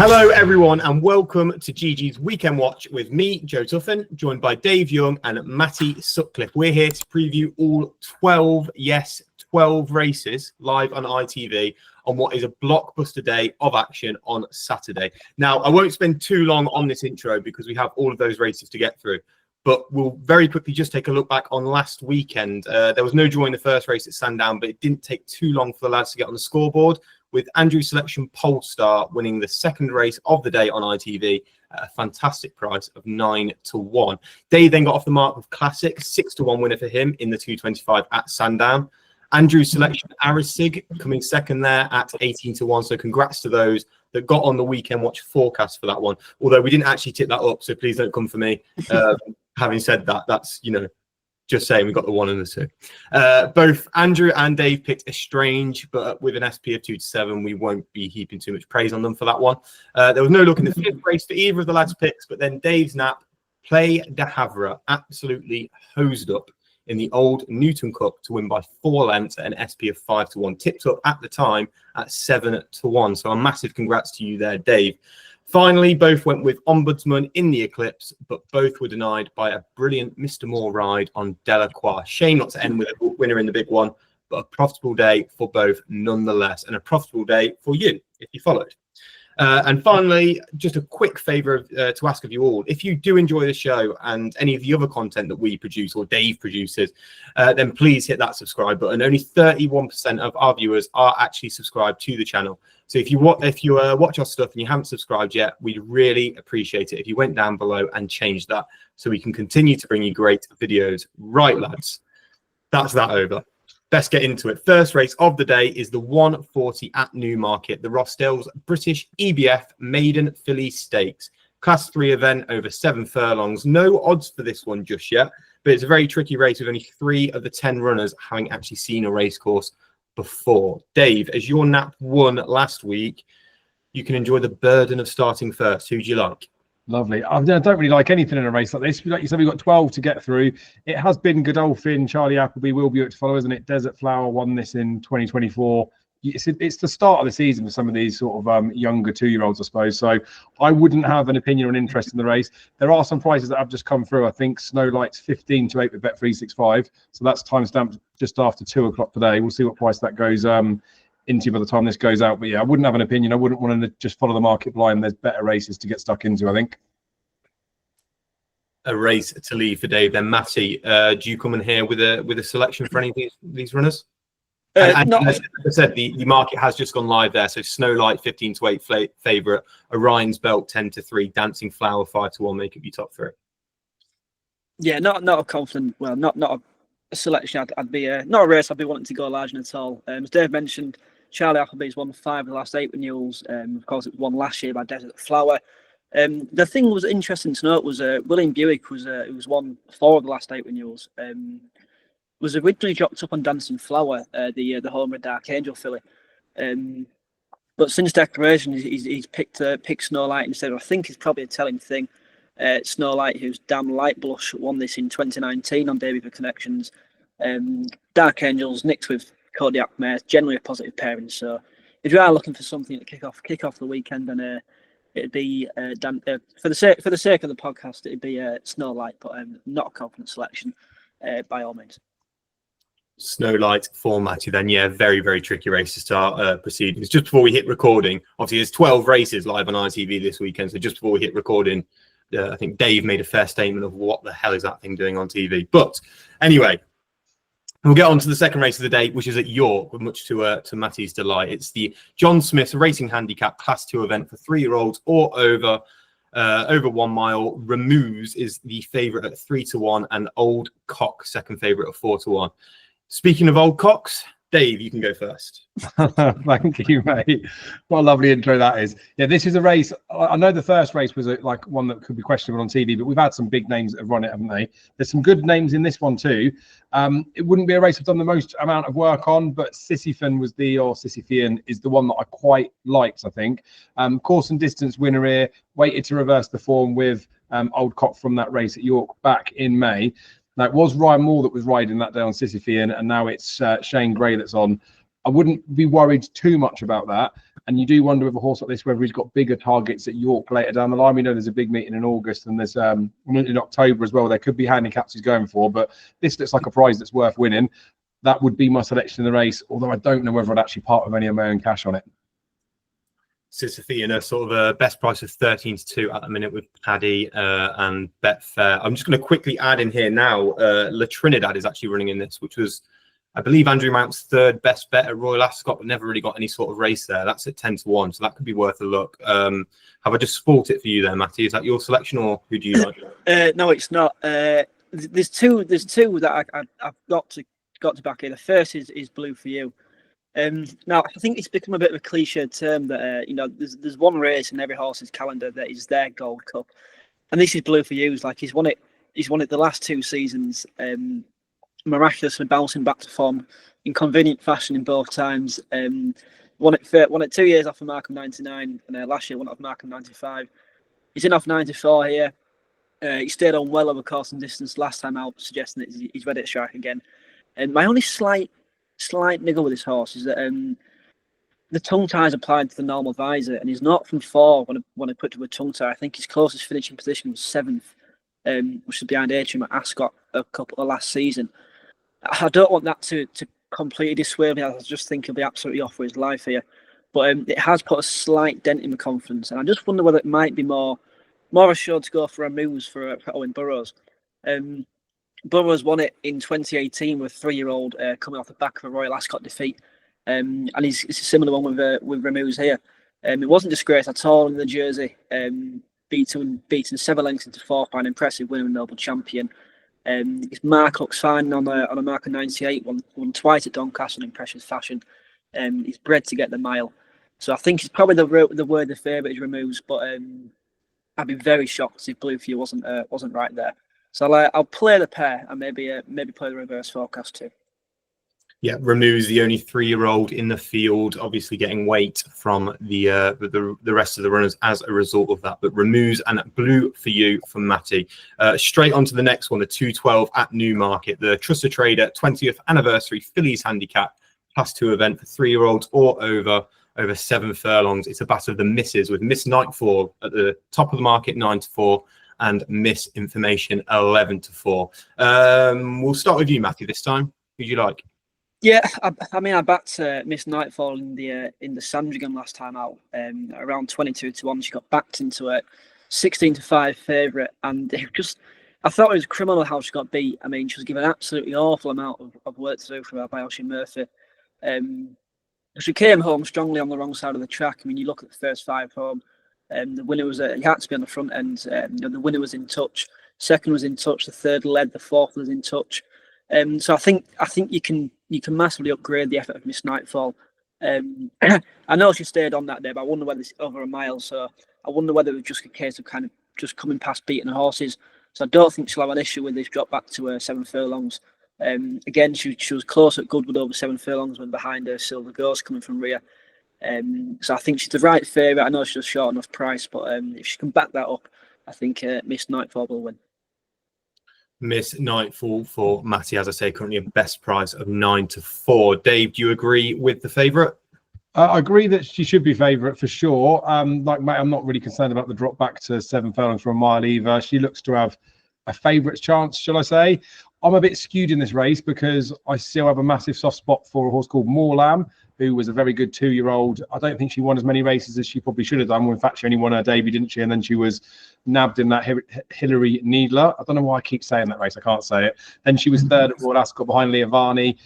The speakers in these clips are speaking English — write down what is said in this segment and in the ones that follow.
Hello, everyone, and welcome to GG's Weekend Watch with me, Joe Tuffin, joined by Dave Young and Matty Sutcliffe. We're here to preview all 12 races live on ITV on what is a blockbuster day of action on Saturday. Now, I won't spend too long on this intro because we have all of those races to get through, but we'll very quickly just take a look back on last weekend. There was no draw in the first race at Sandown, but it didn't take too long for the lads to get on the scoreboard, with Andrew's Selection Polestar winning the second race of the day on ITV at a fantastic price of 9-1. Dave then got off the mark with Classic, 6-1 winner for him in the 225 at Sandown. Andrew's Selection Arisig coming second there at 18-1. So congrats to those that got on the Weekend Watch forecast for that one. Although we didn't actually tip that up, so please don't come for me. Having said that, that's, just saying we got the 1 and the 2. Both Andrew and Dave picked Estrange, but with an SP of 2-7, we won't be heaping too much praise on them for that one. There was no look in the fifth race for either of the lads' picks, but then Dave's nap, Play de Havre, absolutely hosed up in the old Newton Cup to win by 4 lengths at an SP of 5-1, tipped up at the time at 7-1. So a massive congrats to you there, Dave. Finally, both went with Ombudsman in the Eclipse, but both were denied by a brilliant Mr. Moore ride on Delacroix. Shame not to end with a winner in the big one, but a profitable day for both nonetheless, and a profitable day for you if you followed. And finally, just a quick favour to ask of you all. If you do enjoy the show and any of the other content that we produce or Dave produces, then please hit that subscribe button. Only 31% of our viewers are actually subscribed to the channel. So if you watch our stuff and you haven't subscribed yet, we'd really appreciate it if you went down below and changed that so we can continue to bring you great videos. Right, lads, that's that over. Let's get into it. First race of the day is the 140 at Newmarket, the Rossdale's British EBF Maiden Filly Stakes. Class 3 event over 7 furlongs. No odds for this one just yet, but it's a very tricky race with only 3 of the 10 runners having actually seen a racecourse before. Dave, as your nap won last week, you can enjoy the burden of starting first. Who do you like? Lovely. I don't really like anything in a race like this. Like you said, we've got 12 to get through. It has been Godolphin, Charlie Appleby, Will Buick to follow, isn't it? Desert Flower won this in 2024. It's the start of the season for some of these sort of younger 2-year-olds, I suppose. So I wouldn't have an opinion or an interest in the race. There are some prices that have just come through. I think Snowlight's 15-8 with Bet365. So that's timestamped just after 2 o'clock today. We'll see what price that goes into by the time this goes out. But yeah, I wouldn't have an opinion. I wouldn't want to just follow the market blind. There's better races to get stuck into, I think. A race to leave for Dave. Then Matty, do you come in here with a selection for any of these runners? And as I said, the market has just gone live there. So Snowlight 15-8 favourite, Orion's Belt 10-3, Dancing Flower 5-1 make up your top 3. Yeah, not a confident. Well, not a selection. I'd be not a race I'd be wanting to go large in at all. As Dave mentioned, Charlie Appleby's won 5 of the last 8 renewals. Of course, it was won last year by Desert Flower. The thing that was interesting to note was William Buick who was won 4 of the last 8 renewals. Was originally dropped up on Dancing Flower, the home of Dark Angel filly. But since declaration, he's picked Snowlight instead. I think it's probably a telling thing. Snowlight, who's Damn Light Blush, won this in 2019 on Debut for Connections. Dark Angels nicked with Kodiak Mare, generally a positive pairing. So if you are looking for something to kick off the weekend, then it'd be for the sake of the podcast, it'd be Snowlight, but not a confident selection by all means. Snowlight for Matty then. Yeah, very, very tricky race to start proceedings. Just before we hit recording, obviously there's 12 races live on ITV this weekend, so just before we hit recording, I think Dave made a fair statement of what the hell is that thing doing on TV. But anyway, we'll get on to the second race of the day, which is at York, much to Matty's delight. It's the John Smith's Racing Handicap Class 2 event for 3-year-olds or over 1 mile. Remmooz is the favourite at 3-1, and Old Cock second favourite at 4-1. Speaking of old cocks, Dave, you can go first. Thank you, mate. What a lovely intro that is. Yeah, this is a race. I know the first race was like one that could be questionable on TV, but we've had some big names that have run it, haven't they? There's some good names in this one too. It wouldn't be a race I've done the most amount of work on, but Sisyphean is the one that I quite liked, I think. Course and distance winner here, waited to reverse the form with Old Cock from that race at York back in May. Now, it was Ryan Moore that was riding that day on Sisyphean, and now it's Shane Gray that's on. I wouldn't be worried too much about that. And you do wonder with a horse like this whether he's got bigger targets at York later down the line. We know there's a big meeting in August and there's in October as well. There could be handicaps he's going for, but this looks like a prize that's worth winning. That would be my selection in the race, although I don't know whether I'd actually part with any of my own cash on it. Sisyphean, a sort of a best price of 13-2 at the minute with Paddy and Betfair. I'm just going to quickly add in here now, La Trinidad is actually running in this, which was, I believe, Andrew Mount's third best bet at Royal Ascot, but never really got any sort of race there. That's at 10-1, so that could be worth a look. Have I just spoilt it for you there, Matty? Is that your selection, or who do you like? No, it's not. There's two that I've got to back in. The first is Blue for You. Now I think it's become a bit of a cliche term that there's one race in every horse's calendar that is their Gold Cup, and this is Blue for You. Like he's won it the last 2 seasons, miraculously bouncing back to form in convenient fashion in both times. Won it 2 years off a mark of 99, and last year won it off a mark of 95. He's in off 94 here. He stayed on well over course and distance last time out, suggesting that he's ready to strike again. And my only slight niggle with this horse is that the tongue tie is applied to the normal visor, and he's not from 4 when I put to a tongue tie. I think his closest finishing position was 7th, which is behind Atrium at Ascot last season. I don't want that to completely dissuade me. I just think he'll be absolutely off for his life here. But it has put a slight dent in my confidence, and I just wonder whether it might be more assured to go for Remmooz for Owen Burrows. Burrows won it in 2018 with 3-year-old coming off the back of a Royal Ascot defeat, and it's a similar one with Remmooz here. It wasn't disgraced at all in the jersey, beaten 7 lengths into 4th by an impressive winner and Noble Champion. His mark looks fine on a mark of 98, won twice at Doncaster in impressive fashion. He's bred to get the mile, so I think he's probably the worthy favourite is Remmooz, but I'd be very shocked if Blue for You wasn't right there. So I'll play the pair and maybe play the reverse forecast too. Yeah, Remmooz, the only 3-year-old in the field, obviously getting weight from the rest of the runners as a result of that. But Remmooz and Blue for You from Matty. Straight on to the next one, the 212 at Newmarket, the Trusted Trader 20th anniversary Fillies Handicap Class 2 event for 3-year-olds or over 7 furlongs. It's a battle of the misses with Miss Nightfall at the top of the market 9-4. And Misinformation 11-4. We'll start with you, Matthew, this time. Who do you like? Yeah, I backed Miss Nightfall in the Sandringham last time out, around 22-1. She got backed into a 16-5 favourite, and I thought it was criminal how she got beat. I mean, she was given an absolutely awful amount of work to do for her by Oisin Murphy. She came home strongly on the wrong side of the track. I mean, you look at the first 5 home. The winner was he had to be on the front end. The winner was in touch. Second was in touch. The third led. The fourth was in touch. So I think you can massively upgrade the effort of Miss Nightfall. I know she stayed on that day, but I wonder whether it's over a mile. So I wonder whether it was just a case of kind of just coming past beating the horses. So I don't think she'll have an issue with this drop back to 7 furlongs. Again, she was close at Goodwood over 7 furlongs when behind her Silver Ghost coming from rear. So I think she's the right favourite. I know she's short enough price, but if she can back that up, I think Miss Nightfall will win. Miss Nightfall for Matty, as I say, currently a best price of 9-4. Dave, do you agree with the favourite? I agree that she should be favourite for sure. Like Matt, I'm not really concerned about the drop back to 7 furlongs for a mile either. She looks to have a favourite chance, shall I say. I'm a bit skewed in this race because I still have a massive soft spot for a horse called Maw Lam, who was a very good 2-year-old. I don't think she won as many races as she probably should have done. Well, in fact, she only won her debut, didn't she? And then she was nabbed in that Hillary Needler. I don't know why I keep saying that race. I can't say it. Then she was third at Royal Ascot behind Leah Varney.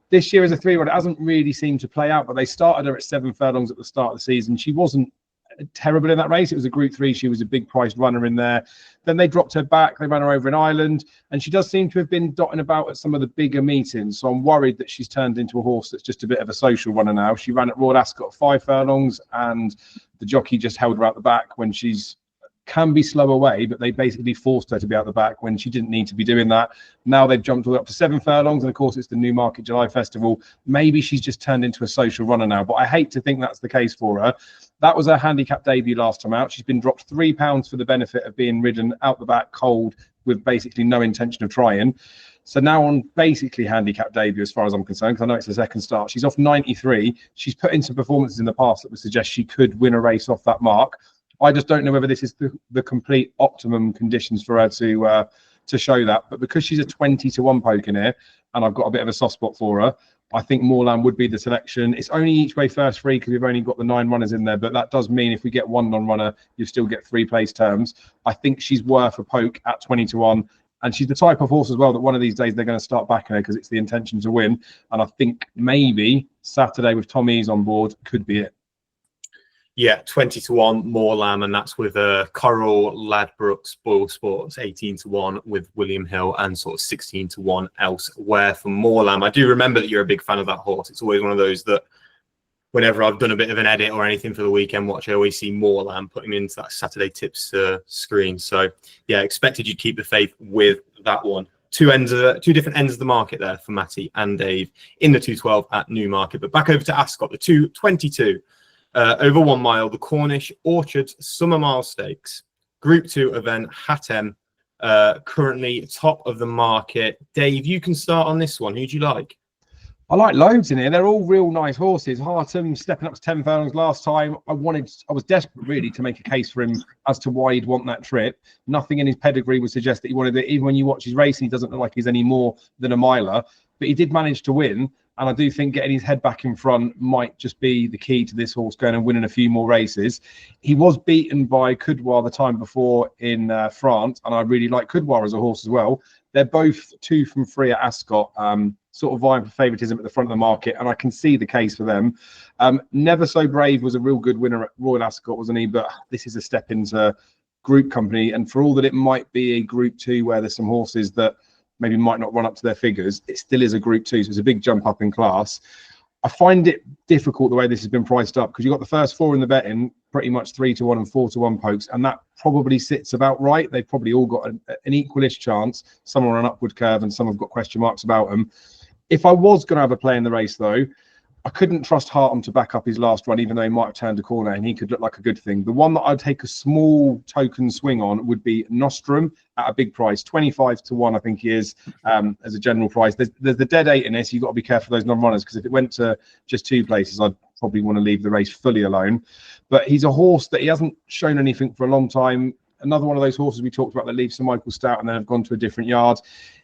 This year as a 3-year-old, it hasn't really seemed to play out, but they started her at 7 furlongs at the start of the season. She wasn't terrible in that race. It was a Group 3. She was a big priced runner in there. Then they dropped her back. They ran her over in Ireland, and she does seem to have been dotting about at some of the bigger meetings. So I'm worried that she's turned into a horse that's just a bit of a social runner now. She ran at Royal Ascot 5 furlongs, and the jockey just held her out the back when she's can be slow away, but they basically forced her to be out the back when she didn't need to be doing that. Now they've jumped all up to 7 furlongs, and of course it's the Newmarket July Festival. Maybe she's just turned into a social runner now, but I hate to think that's the case for her. That was her handicap debut last time out. She's been dropped £3 for the benefit of being ridden out the back cold with basically no intention of trying. So now on basically handicap debut, as far as I'm concerned, because I know it's the second start, she's off 93. She's put in some performances in the past that would suggest she could win a race off that mark. I just don't know whether this is the complete optimum conditions for her to show that. But because she's a 20-1 poke in here, and I've got a bit of a soft spot for her, I think Maw Lam would be the selection. It's only each way first free because we've only got the 9 runners in there, but that does mean if we get one non-runner, you still get 3 place terms. I think she's worth a poke at 20-1. And she's the type of horse as well that one of these days they're going to start backing her because it's the intention to win. And I think maybe Saturday with Tom Ease on board could be it. Yeah, 20-1 Maw Lam, and that's with Coral, Ladbrokes, Spoil Sports, 18-1 with William Hill, and sort of 16-1 elsewhere for Maw Lam. I do remember that you're a big fan of that horse. It's always one of those that whenever I've done a bit of an edit or anything for the weekend watch, I always see Maw Lam putting into that Saturday tips screen. So yeah, expected you'd keep the faith with that one. Two different ends of the market there for Matty and Dave in the 212 at Newmarket. But back over to Ascot, the 222. Over 1 mile, the Cornish Orchards Summer Mile Stakes, Group 2 event, Hatem, currently top of the market. Dave, you can start on this one. Who do you like? I like loads in here. They're all real nice horses. Hatem stepping up to 10 furlongs last time. I was desperate really to make a case for him as to why he'd want that trip. Nothing in his pedigree would suggest that he wanted it. Even when you watch his racing, he doesn't look like he's any more than a miler. But he did manage to win. And I do think getting his head back in front might just be the key to this horse going and winning a few more races. He was beaten by Coudoir the time before in France, and I really like Coudoir as a horse as well. They're both 2 from 3 at Ascot, sort of vying for favouritism at the front of the market, and I can see the case for them. Never So Brave was a real good winner at Royal Ascot, wasn't he? But this is a step into group company, and for all that it might be a Group 2 where there's some horses that maybe might not run up to their figures, it still is a Group 2, so it's a big jump up in class. I find it difficult the way this has been priced up because you've got the first 4 in the betting, pretty much 3-1 and 4-1 pokes, and that probably sits about right. They've probably all got an equalish chance. Some are on an upward curve and some have got question marks about them. If I was going to have a play in the race, though, I couldn't trust Hartem to back up his last run, even though he might have turned a corner and he could look like a good thing. The one that I'd take a small token swing on would be Nostrum at a big price, 25-1, I think he is, as a general price. There's the dead 8 in this. You've got to be careful of those non-runners because if it went to just 2 places, I'd probably want to leave the race fully alone. But he's a horse that he hasn't shown anything for a long time. Another one of those horses we talked about that leaves Sir Michael Stout and then have gone to a different yard.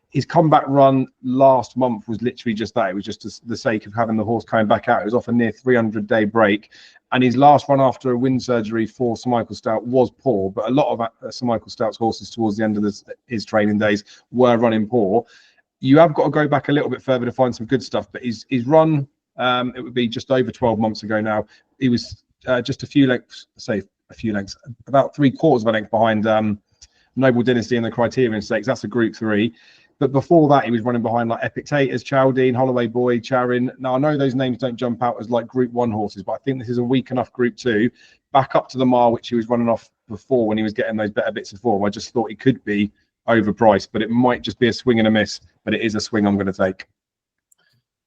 His comeback run last month was literally just that. It was just the sake of having the horse coming back out. It was off a near 300-day break. And his last run after a wind surgery for Sir Michael Stout was poor. But a lot of Sir Michael Stout's horses towards the end of his training days were running poor. You have got to go back a little bit further to find some good stuff. But his run, it would be just over 12 months ago now. He was just a few lengths, about 3/4 of a length behind Noble Dynasty in the Criterion Stakes. That's a Group 3. But before that, he was running behind like Epictetus, Chaldine, Holloway Boy, Charin. Now, I know those names don't jump out as like Group 1 horses, but I think this is a weak enough Group 2. Back up to the mile, which he was running off before when he was getting those better bits of form. I just thought he could be overpriced, but it might just be a swing and a miss. But it is a swing I'm going to take.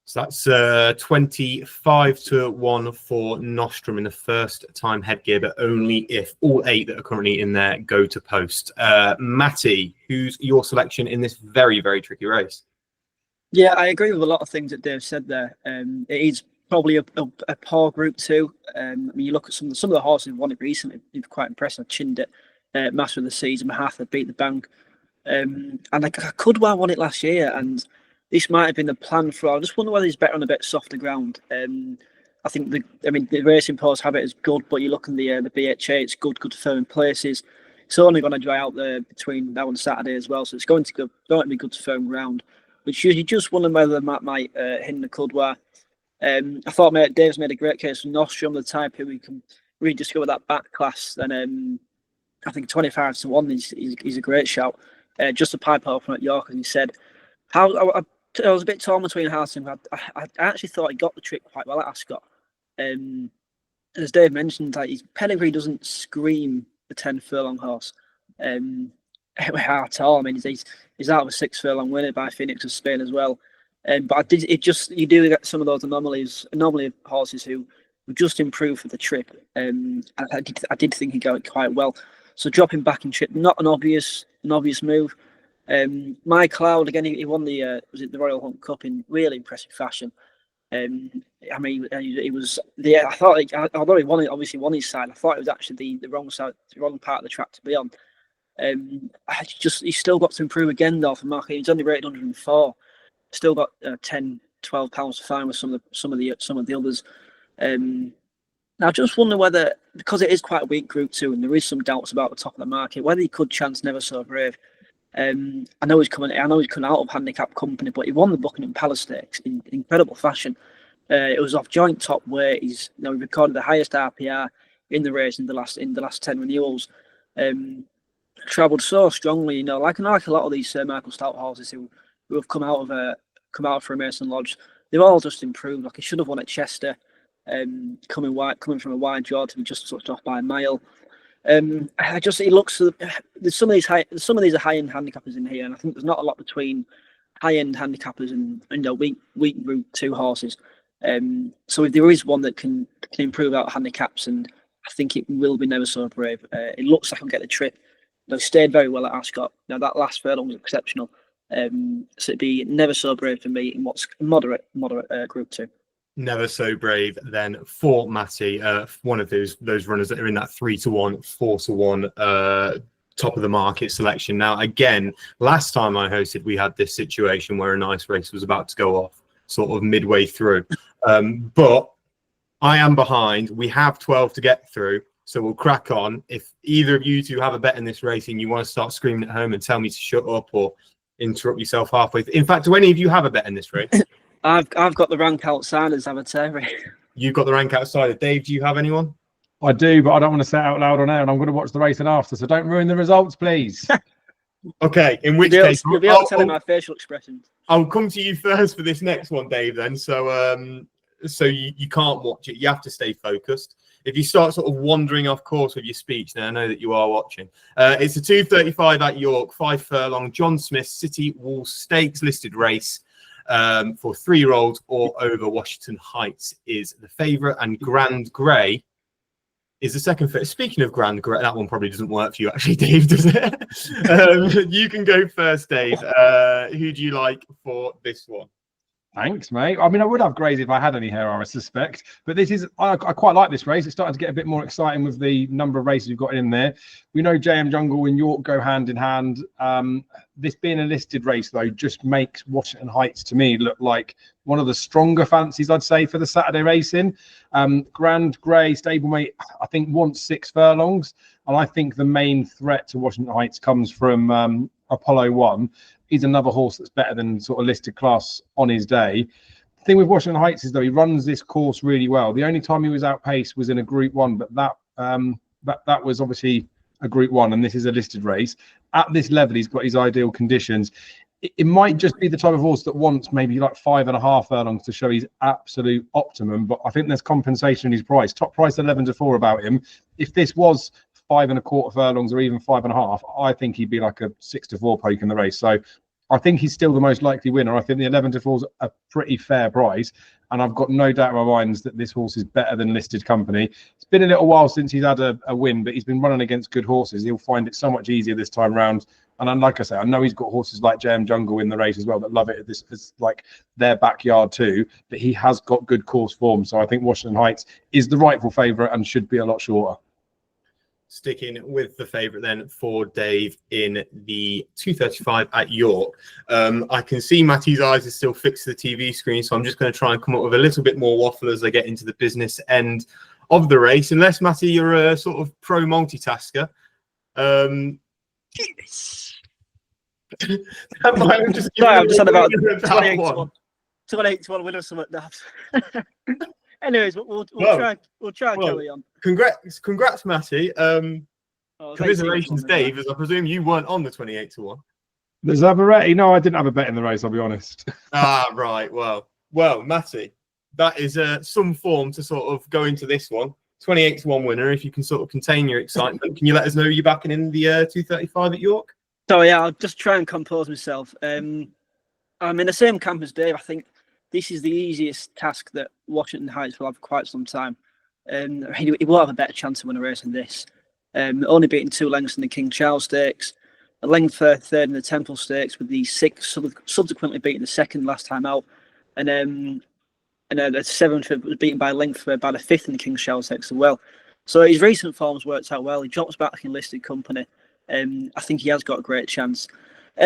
So that's 25-1 for Nostrum in the first time headgear, but only if all 8 that are currently in there go to post. Matty, who's your selection in this very, very tricky race? Yeah, I agree with a lot of things that Dave said there. It is probably a poor Group 2. I mean, you look at some of the horses who've won it recently, they've quite impressive. Chinned it, Master of the Seas, Mahatha beat the bank. And I could well won it last year, and this might have been the plan for. I just wonder whether he's better on a bit softer ground. I think the racing post habit is good, but you look in the BHA, it's good firm in places. It's only going to dry out there between now and Saturday as well, so it's going to be good to firm ground. Which you just wonder whether that might hinder Coudoir. I thought Dave's made a great case for Nostrum, the type who we can really discover that back class. And I think 25-1 is a great shout. Just a pipe open at York, as he said. I was a bit torn between Hatem. I actually thought he got the trick quite well at Ascot. As Dave mentioned, like, his pedigree doesn't scream the 10 furlong horse at all. I mean, he's out of a 6 furlong winner by Phoenix of Spain as well. But you do get some of those anomaly horses who just improved for the trip. I did think he got it quite well. So dropping back in trip, not an obvious move. My Cloud again. He won the was it the Royal Hunt Cup in really impressive fashion. I mean, he was the. I thought, although he won it, obviously won his side. I thought it was actually the wrong side, the wrong part of the track to be on. He's still got to improve again though. For Mark, he's only rated 104. Still got 10, 12 pounds to find with some of the others. Now, I just wonder whether, because it is quite a weak Group 2 and there is some doubts about the top of the market, whether he could chance Never So Brave. I know he's coming out of handicap company, but he won the Buckingham Palace Stakes in incredible fashion. It was off joint top weight. He recorded the highest RPR in the race in the last 10 renewals. Travelled so strongly, like a lot of these Sir Michael Stout horses who have come out from Mason Lodge. They've all just improved. Like he should have won at Chester. Coming from a wide draw to be just touched off by a mile. He looks. There's some of these are high-end handicappers in here, and I think there's not a lot between high-end handicappers and weak Group 2 horses. So if there is one that can improve out handicaps, and I think it will be Never So Brave. It looks like he'll get the trip. They stayed very well at Ascot. Now that last furlong was exceptional. So it'd be Never So Brave for me in what's moderate Group 2. Never So Brave then for Matty, one of those runners that are in that 3-1, 4-1 top of the market selection. Now, again, last time I hosted, we had this situation where a nice race was about to go off sort of midway through. But I am behind. We have 12 to get through, so we'll crack on. If either of you two have a bet in this race and you want to start screaming at home and tell me to shut up or interrupt yourself halfway. In fact, do any of you have a bet in this race? I've got the rank outsiders, Avatar. You've got the rank outsider. Dave, do you have anyone? I do, but I don't want to say it out loud on air, and I'm going to watch the racing after, so don't ruin the results, please. Okay, in which case... You'll be able to tell my facial expressions. I'll come to you first for this next one, Dave, then. So you can't watch it. You have to stay focused. If you start sort of wandering off course with your speech, then I know that you are watching. It's a 2:35 at York, 5 furlong, John Smith City Wall Stakes listed race. For 3-year-olds or over. Washington Heights is the favourite, and Grand Grey is the second favourite. Speaking of Grand Grey, that one probably doesn't work for you, actually, Dave, does it? You can go first, Dave. Who do you like for this one? Thanks, mate. I mean, I would have Grays if I had any hair, I suspect. But I quite like this race. It's starting to get a bit more exciting with the number of races we've got in there. We know JM Jungle and York go hand in hand. This being a listed race, though, just makes Washington Heights, to me, look like one of the stronger fancies, I'd say, for the Saturday racing. Grand Grey, stablemate, I think, wants 6 furlongs. And I think the main threat to Washington Heights comes from Apollo 1. He's another horse that's better than sort of listed class on his day. The thing with Washington Heights is, though, he runs this course really well. The only time he was outpaced was in a Group 1, but that was obviously a Group 1, and this is a listed race. At this level, he's got his ideal conditions. It might just be the type of horse that wants maybe like 5.5 furlongs to show his absolute optimum, but I think there's compensation in his price. Top price 11-4 about him. If this was 5.25 furlongs or even 5.5, I think he'd be like a 6-4 poke in the race. So I think he's still the most likely winner. I think the 11-4 is a pretty fair price, and I've got no doubt in my mind that this horse is better than listed company. It's been a little while since he's had a win, but he's been running against good horses. He'll find it so much easier this time round. And like I say, I know he's got horses like JM Jungle in the race as well that love it. This is like their backyard too, but he has got good course form. So I think Washington Heights is the rightful favourite and should be a lot shorter. Sticking with the favourite then for Dave in the 2:35 at York. I can see Matty's eyes are still fixed to the TV screen, so I'm just going to try and come up with a little bit more waffle as I get into the business end of the race. Unless, Matty, you're a sort of pro multitasker. I'm just on about 28-1 winner something that. Anyways, we'll try and carry on. Congrats, Matty. Commiserations, Dave, as I presume you weren't on the 28-1. There's Avaretti. No, I didn't have a bet in the race, I'll be honest. Right. Well, Matty, that is some form to sort of go into this one. 28-1 winner. If you can sort of contain your excitement, can you let us know you're backing in the 2:35 at York? So yeah, I'll just try and compose myself. I'm in the same camp as Dave. I think this is the easiest task that Washington Heights will have for quite some time. He will have a better chance to win a race than this. Only beating 2 lengths in the King Charles Stakes. a length third in the Temple Stakes with the 6th, subsequently beating the 2nd last time out, and the 7th was beaten by a length by the 5th in the King's Shower Stakes as well. So his recent form's worked out well. He drops back in listed company. I think he has got a great chance.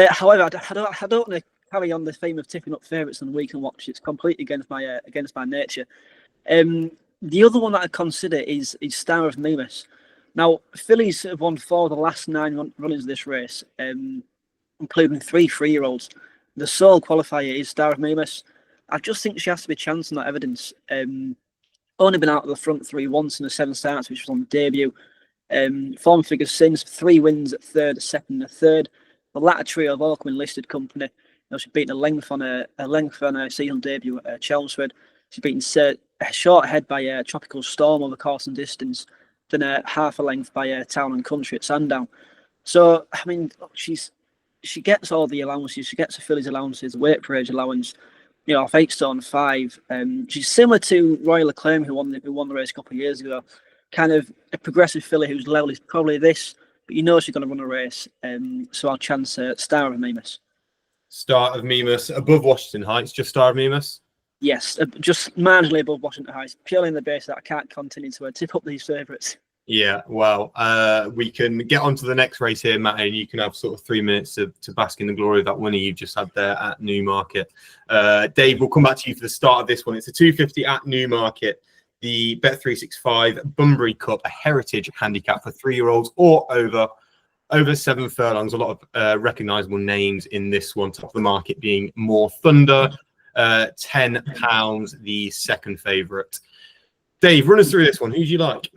However, I don't want to carry on the theme of tipping up favourites on the weekend watch. It's completely against my nature. The other one that I consider is Star of Mehmas. Now, fillies have won 4 of the last 9 runnings of this race, including 3 3-year-olds. The sole qualifier is Star of Mehmas. I just think she has to be chancing that evidence. Only been out of the front 3 once in the 7 starts, which was on the debut. Form figures since 3 wins at 3rd, 2nd, and 3rd. The latter trio have all come in listed company. She's beaten a length on a season debut at Chelmsford. She's beaten short ahead by Tropical Storm over course and distance, then half a length by Town and Country at Sandown. So I mean, she gets all the allowances. She gets the fillies allowances, the weight per age allowance. Off 8 stone 5. She's similar to Royal Acclaim, who won the race a couple of years ago. Kind of a progressive filly whose level is probably this, but she's going to run a race. So I'll chance Star of Mehmas. Star of Mehmas above Washington Heights, just Star of Mehmas? Yes, just marginally above Washington Heights, purely in the base that I can't continue to tip up these favourites. Yeah, well, we can get on to the next race here, Matt, and you can have sort of 3 minutes to bask in the glory of that winner you've just had there at Newmarket. Dave, we'll come back to you for the start of this one. It's a 250 at Newmarket, the Bet365 Bunbury Cup, a heritage handicap for 3-year-olds or over 7 furlongs. A lot of recognisable names in this one. Top of the market being More Thunder, £10, the second favourite. Dave, run us through this one. Who do you like?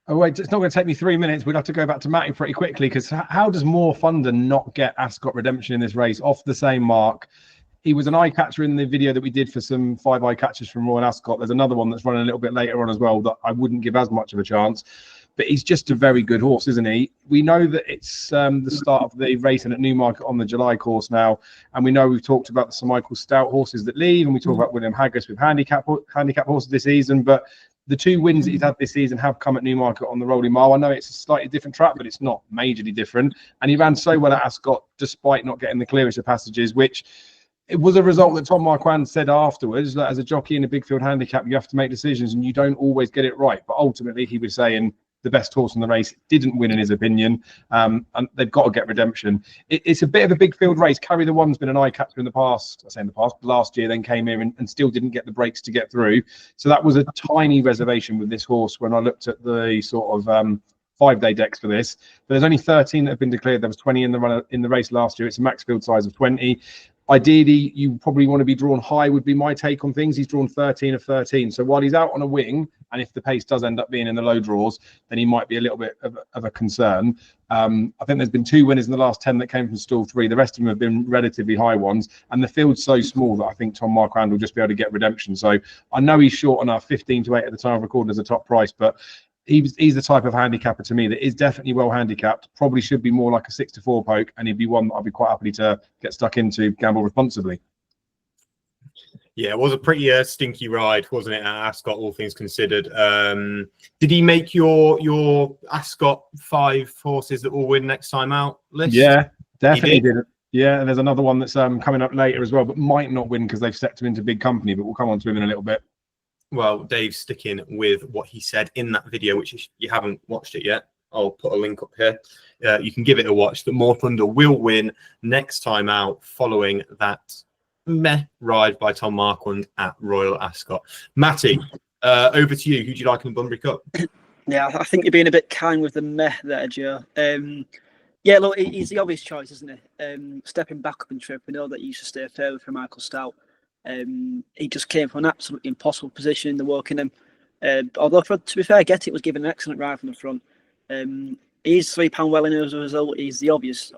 Oh, wait, it's not going to take me 3 minutes. We'd have to go back to Matty pretty quickly, because how does More Thunder not get Ascot Redemption in this race off the same mark? He was an eye catcher in the video that we did for some 5 eye catchers from Royal Ascot. There's another one that's running a little bit later on as well that I wouldn't give as much of a chance. But he's just a very good horse, isn't he? We know that it's the start of the racing at Newmarket on the July course now. And we know we've talked about the Sir Michael Stout horses that leave. And we talk about William Haggas with handicap horses this season. But the 2 wins that he's had this season have come at Newmarket on the Rolling Mile. I know it's a slightly different track, but it's not majorly different. And he ran so well at Ascot, despite not getting the clearest of passages, which it was a result that Tom Marquand said afterwards, that as a jockey in a big field handicap, you have to make decisions and you don't always get it right. But ultimately, he was saying the best horse in the race didn't win in his opinion, and they've got to get redemption. It's a bit of a big field race. Carry the One's been an eye catcher in the past. I say in the past, last year, then came here and still didn't get the breaks to get through. So that was a tiny reservation with this horse when I looked at the sort of 5-day decks for this. But there's only 13 that have been declared. There was 20 in the race last year. It's a max field size of 20. Ideally, you probably want to be drawn high, would be my take on things. He's drawn 13 of 13. So while he's out on a wing, and if the pace does end up being in the low draws, then he might be a little bit of a concern. I think there's been 2 winners in the last 10 that came from stall 3. The rest of them have been relatively high ones. And the field's so small that I think Tom Marquand will just be able to get redemption. So I know he's short enough, 15 to 8 at the time of recording as a top price, but he's the type of handicapper to me that is definitely well handicapped. Probably should be more like a 6-4 poke, and he'd be one that I'd be quite happy to get stuck into, gamble responsibly. Yeah, it was a pretty stinky ride, wasn't it, at Ascot, all things considered. Did he make your Ascot 5 horses that will win next time out list? Yeah, definitely did. Yeah, and there's another one that's coming up later as well, but might not win because they've stepped him into big company, but we'll come on to him in a little bit. Well, Dave's sticking with what he said in that video, which is, you haven't watched it yet. I'll put a link up here. You can give it a watch. That More Thunder will win next time out following that meh ride by Tom Marquand at Royal Ascot. Matty, over to you. Who do you like in the Bunbury Cup? Yeah, I think you're being a bit kind with the meh there, Joe. Yeah, look, he's the obvious choice, isn't he? Stepping back up in trip, we know that he used to stay further for Michael Stout. He just came from an absolutely impossible position in the Wokingham. Although, to be fair, Get It was given an excellent ride from the front. He's £3 well in as a result. He's the obvious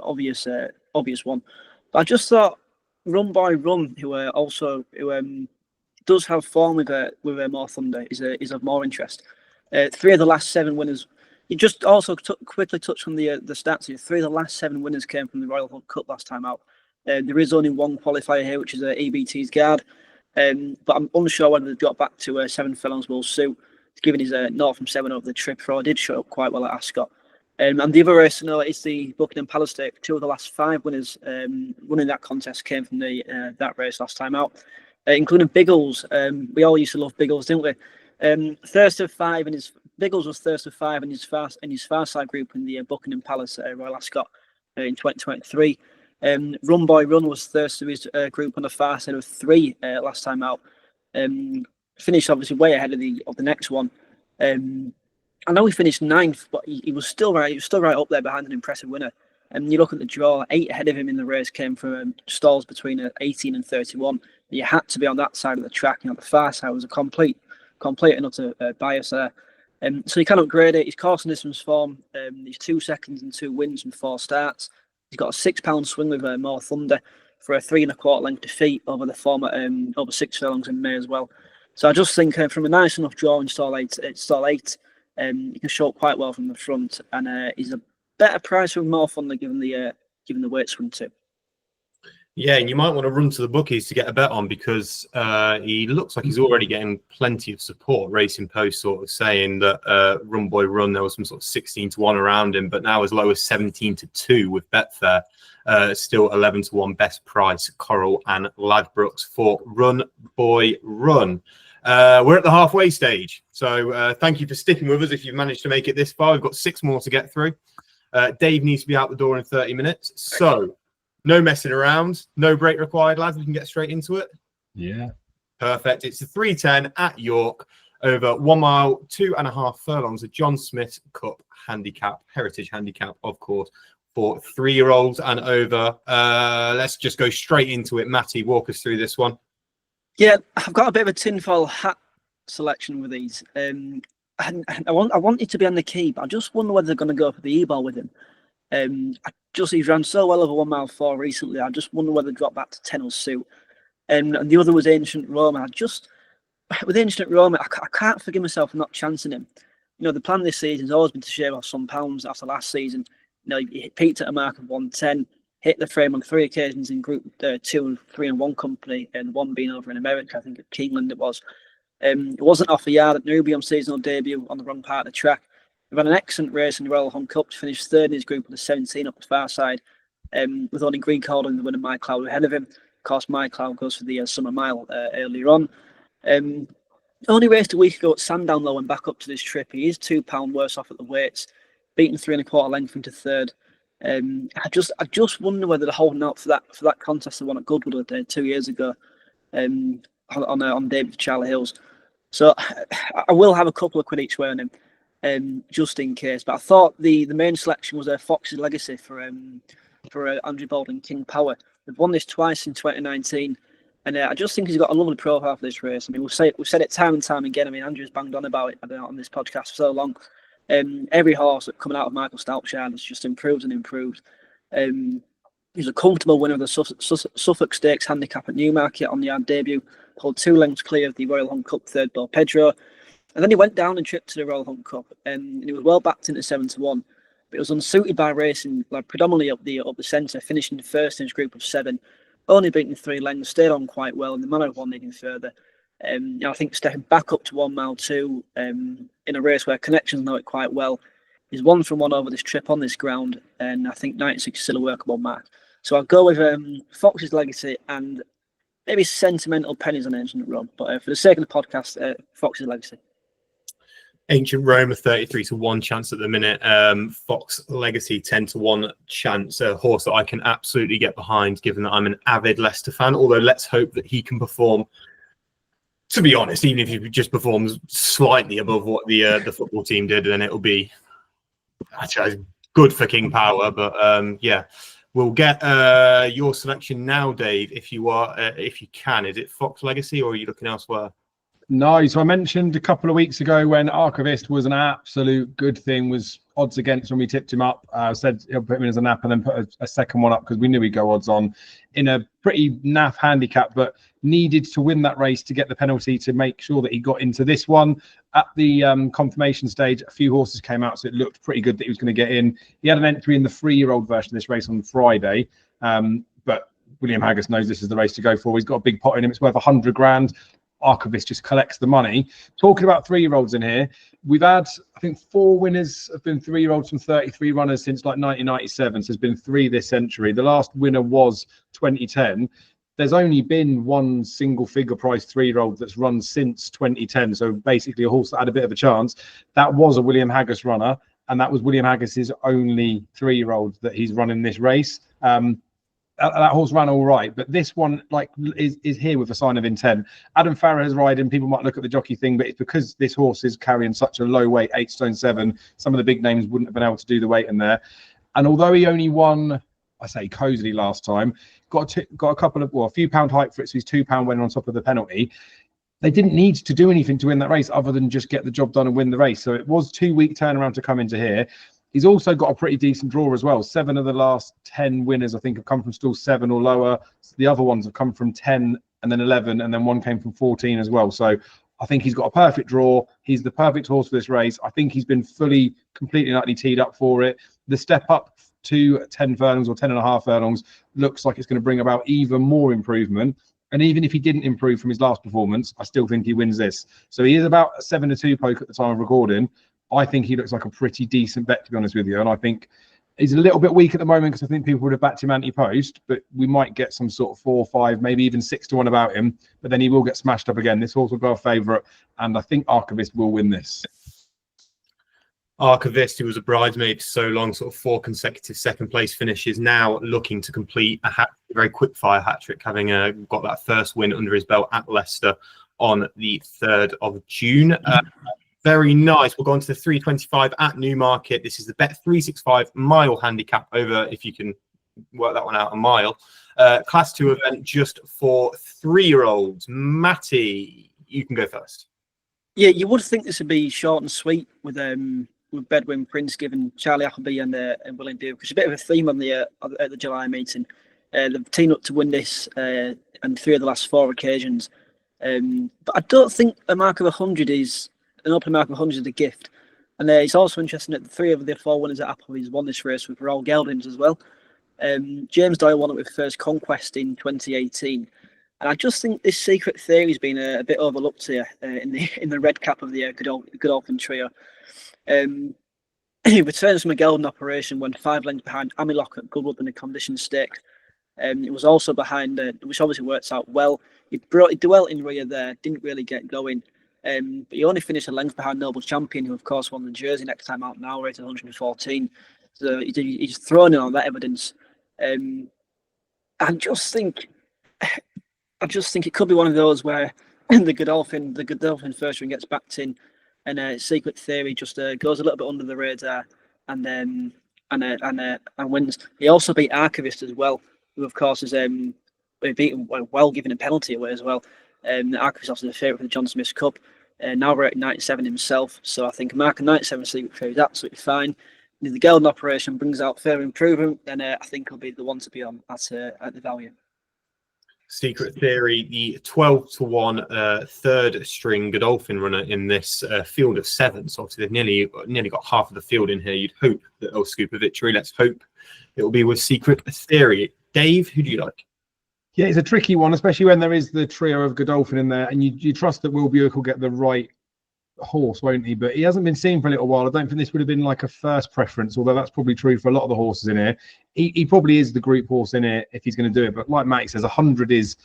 one. But I just thought Run by Run, who does have form with More Thunder, is of more interest. 3 of the last 7 winners. You just also quickly touched on the stats here. 3 of the last 7 winners came from the Royal Hunt Cup last time out. There is only one qualifier here, which is EBT's Guard. But I'm unsure whether they've got back to 7 furlongs will suit, given his 0 from 7 over the trip. For I did show up quite well at Ascot. And the other race to know is the Buckingham Palace Stakes. 2 of the last 5 winners winning that contest came from that race last time out, including Biggles. We all used to love Biggles, didn't we? Thirst of 5 and Biggles was Thirst of 5 in his far side group in the Buckingham Palace Royal Ascot in 2023. Run Boy Run was Thirst of his group on the far side of 3 last time out. Finished obviously way ahead of the next one. I know he finished 9th, but he was still right. He was still right up there behind an impressive winner. And you look at the draw, 8 ahead of him in the race came from stalls between 18 and 31. You had to be on that side of the track. The far side was a complete and utter bias there. So you can upgrade it. He's coursing distance form. He's 2 seconds and 2 wins from 4 starts. He's got a £6 swing with More Thunder for a 3 1/4 length defeat over the former over 6 furlongs in May as well. So I just think from a nice enough draw in stall 8, he can show up quite well from the front, and he's a better price with More Thunder given the weight swing too. Yeah, and you might want to run to the bookies to get a bet on, because he looks like he's already getting plenty of support. Racing Post sort of saying that Run Boy Run, there was some sort of 16-1 around him, but now as low as 17-2 with Betfair. Still 11-1 best price, Coral and Ladbrokes for Run Boy Run. We're at the halfway stage, so thank you for sticking with us if you've managed to make it this far. We've got 6 more to get through. Dave needs to be out the door in 30 minutes, so no messing around, no break required, lads. We can get straight into it. Yeah. Perfect. It's a 3:10 at York over 1 mile, 2.5 furlongs, a John Smith Cup handicap, heritage handicap, of course, for 3-year-olds and over. Let's just go straight into it. Matty, walk us through this one. Yeah, I've got a bit of a tinfoil hat selection with these. And I want it to be on the key, but I just wonder whether they're going to go for the E-ball with him. He's ran so well over 1 mile 4 recently. I just wonder whether drop back to 10 will suit. And the other was Ancient Rome. With Ancient Rome, I can't forgive myself for not chancing him. The plan this season has always been to shave off some pounds after last season. He peaked at a mark of 110, hit the frame on 3 occasions in Group 2 and 3 and 1 company, and 1 being over in America, I think at Keeneland it was. It wasn't off a yard at Newby on seasonal debut on the wrong part of the track. He ran an excellent race in the Royal Hunt Cup to finish 3rd in his group with a 17 up the far side, with only Green Cloud and the winner Mike Cloud ahead of him. Of course, Mike Cloud goes for the Summer Mile earlier on. Only raced a week ago at Sandown and back up to this trip. He is £2 worse off at the weights, beaten 3 1/4 length into 3rd. I just wonder whether they're holding out for that contest they won at Goodwood 2 years ago on David Charlie Hills. So I will have a couple of quid each way on him, just in case. But I thought the main selection was Fox's Legacy for Andrew Baldwin King Power. They've won this twice in 2019, and I just think he's got a lovely profile for this race. I mean, we've said it time and time again. I mean, Andrew's banged on about it on this podcast for so long. Every horse coming out of Michael Stoutshire has just improved and improved. He's a comfortable winner of the Suffolk Stakes handicap at Newmarket on the yard debut, pulled 2 lengths clear of the Royal Hunt Cup 3rd Beau Pedro, and then he went down and tripped to the Royal Hunt Cup, and he was well backed into 7-1, but it was unsuited by racing, predominantly up the centre, finishing 1st in his group of 7, only beaten 3 lengths, stayed on quite well, and the man won needing further. I think stepping back up to 1 mile 2 in a race where connections know it quite well. He's 1 from 1 over this trip on this ground, and I think 96 is still a workable mark. So I'll go with Fox's Legacy and maybe sentimental pennies on Ancient Rome. But for the sake of the podcast, Fox's Legacy. Ancient Rome, a 33-1 chance at the minute. Fox Legacy, 10-1 chance. A horse that I can absolutely get behind, given that I'm an avid Leicester fan. Although let's hope that he can perform. To be honest, even if he just performs slightly above what the football team did, then it'll be actually good for King Power. But yeah, we'll get your selection now, Dave. If you can, is it Fox Legacy or are you looking elsewhere? No, so I mentioned a couple of weeks ago when Archivist was an absolute good thing, was odds against when we tipped him up. Said he'll put him in as a nap and then put a second one up because we knew he'd go odds on in a pretty naff handicap, but needed to win that race to get the penalty to make sure that he got into this one. At the confirmation stage, a few horses came out, so it looked pretty good that he was going to get in. He had an entry in the 3-year-old version of this race on Friday, but William Haggas knows this is the race to go for. He's got a big pot in him. It's worth 100 grand. Archivist just collects the money. Talking about 3-year-olds in here, we've had, I think, 4 winners have been 3-year-olds from 33 runners since like 1997. So there's been 3 this century. The last winner was 2010. There's only been 1 single figure price 3-year-old that's run since 2010. So basically a horse that had a bit of a chance. That was a William Haggas runner, and that was William Haggas's only 3-year-old that he's run in this race. That horse ran all right, but this one is here with a sign of intent. Adam Farrah's riding. People might look at the jockey thing, but it's because this horse is carrying such a low weight, 8 stone 7. Some of the big names wouldn't have been able to do the weight in there. And although he only won, I say cozily last time, got a couple of, a few pound hike for it, so he's £2 winning on top of the penalty. They didn't need to do anything to win that race other than just get the job done and win the race. So it was 2-week turnaround to come into here. He's also got a pretty decent draw as well. 7 of the last 10 winners, I think, have come from stall 7 or lower. The other ones have come from 10 and then 11, and then 1 came from 14 as well. So I think he's got a perfect draw. He's the perfect horse for this race. I think he's been completely and utterly teed up for it. The step up to 10 furlongs or 10.5 furlongs looks like it's going to bring about even more improvement. And even if he didn't improve from his last performance, I still think he wins this. So he is about a 7-2 poke at the time of recording. I think he looks like a pretty decent bet, to be honest with you. And I think he's a little bit weak at the moment because I think people would have backed him anti-post, but we might get some sort of 4 or 5, maybe even 6-1 about him. But then he will get smashed up again. This horse will go a favourite, and I think Archivist will win this. Archivist, who was a bridesmaid for so long, sort of 4 consecutive 2nd place finishes, now looking to complete a very quick fire hat trick, having got that first win under his belt at Leicester on the 3rd of June. Very nice. We'll go on to the 325 at Newmarket. This is the Bet 365 mile handicap over, if you can work that one out, a mile. Class 2 event just for 3-year-olds. Matty, you can go first. Yeah, you would think this would be short and sweet with Bedouin Prince giving Charlie Appleby and William Duke, because it's a bit of a theme on at the July meeting. They've teamed up to win this and 3 of the last 4 occasions. But I don't think a mark of 100 is an open mark of 100 is a gift. And it's also interesting that 3 of the 4 winners at Appleby's won this race with Royal Geldings as well. James Doyle won it with First Conquest in 2018. And I just think this Secret Theory has been a bit overlooked here in the red cap of the Godolphin trio. He returns from a gelding operation when 5 lengths behind Amilock at Goodwood in a condition stake. It was also behind, which obviously works out well. He dwelt in rear there, didn't really get going. But he only finished a length behind Noble Champion, who of course won the Jersey next time out now, rated 114. So he's thrown in on that evidence. I just think it could be one of those where the Godolphin first ring gets backed in, and Secret Theory just goes a little bit under the radar, and wins. He also beat Archivist as well, who of course is beaten well, giving a penalty away as well. Archivist also the favourite for the John Smith's Cup. Now we're at 97 himself, so I think a mark of 97 Secret Theory is absolutely fine. If the gelding operation brings out further improvement, then I think he'll be the one to be on at the value. Secret Theory, the 12-1 3rd string Godolphin runner in this field of 7. So obviously they've nearly got half of the field in here. You'd hope that they'll scoop a victory. Let's hope it will be with Secret Theory. Dave, who do you like? Yeah, it's a tricky one, especially when there is the trio of Godolphin in there, and you trust that Will Buick will get the right horse, won't he? But he hasn't been seen for a little while. I don't think this would have been like a first preference, although that's probably true for a lot of the horses in here. He probably is the group horse in here if he's going to do it. But like Matty says, 100 is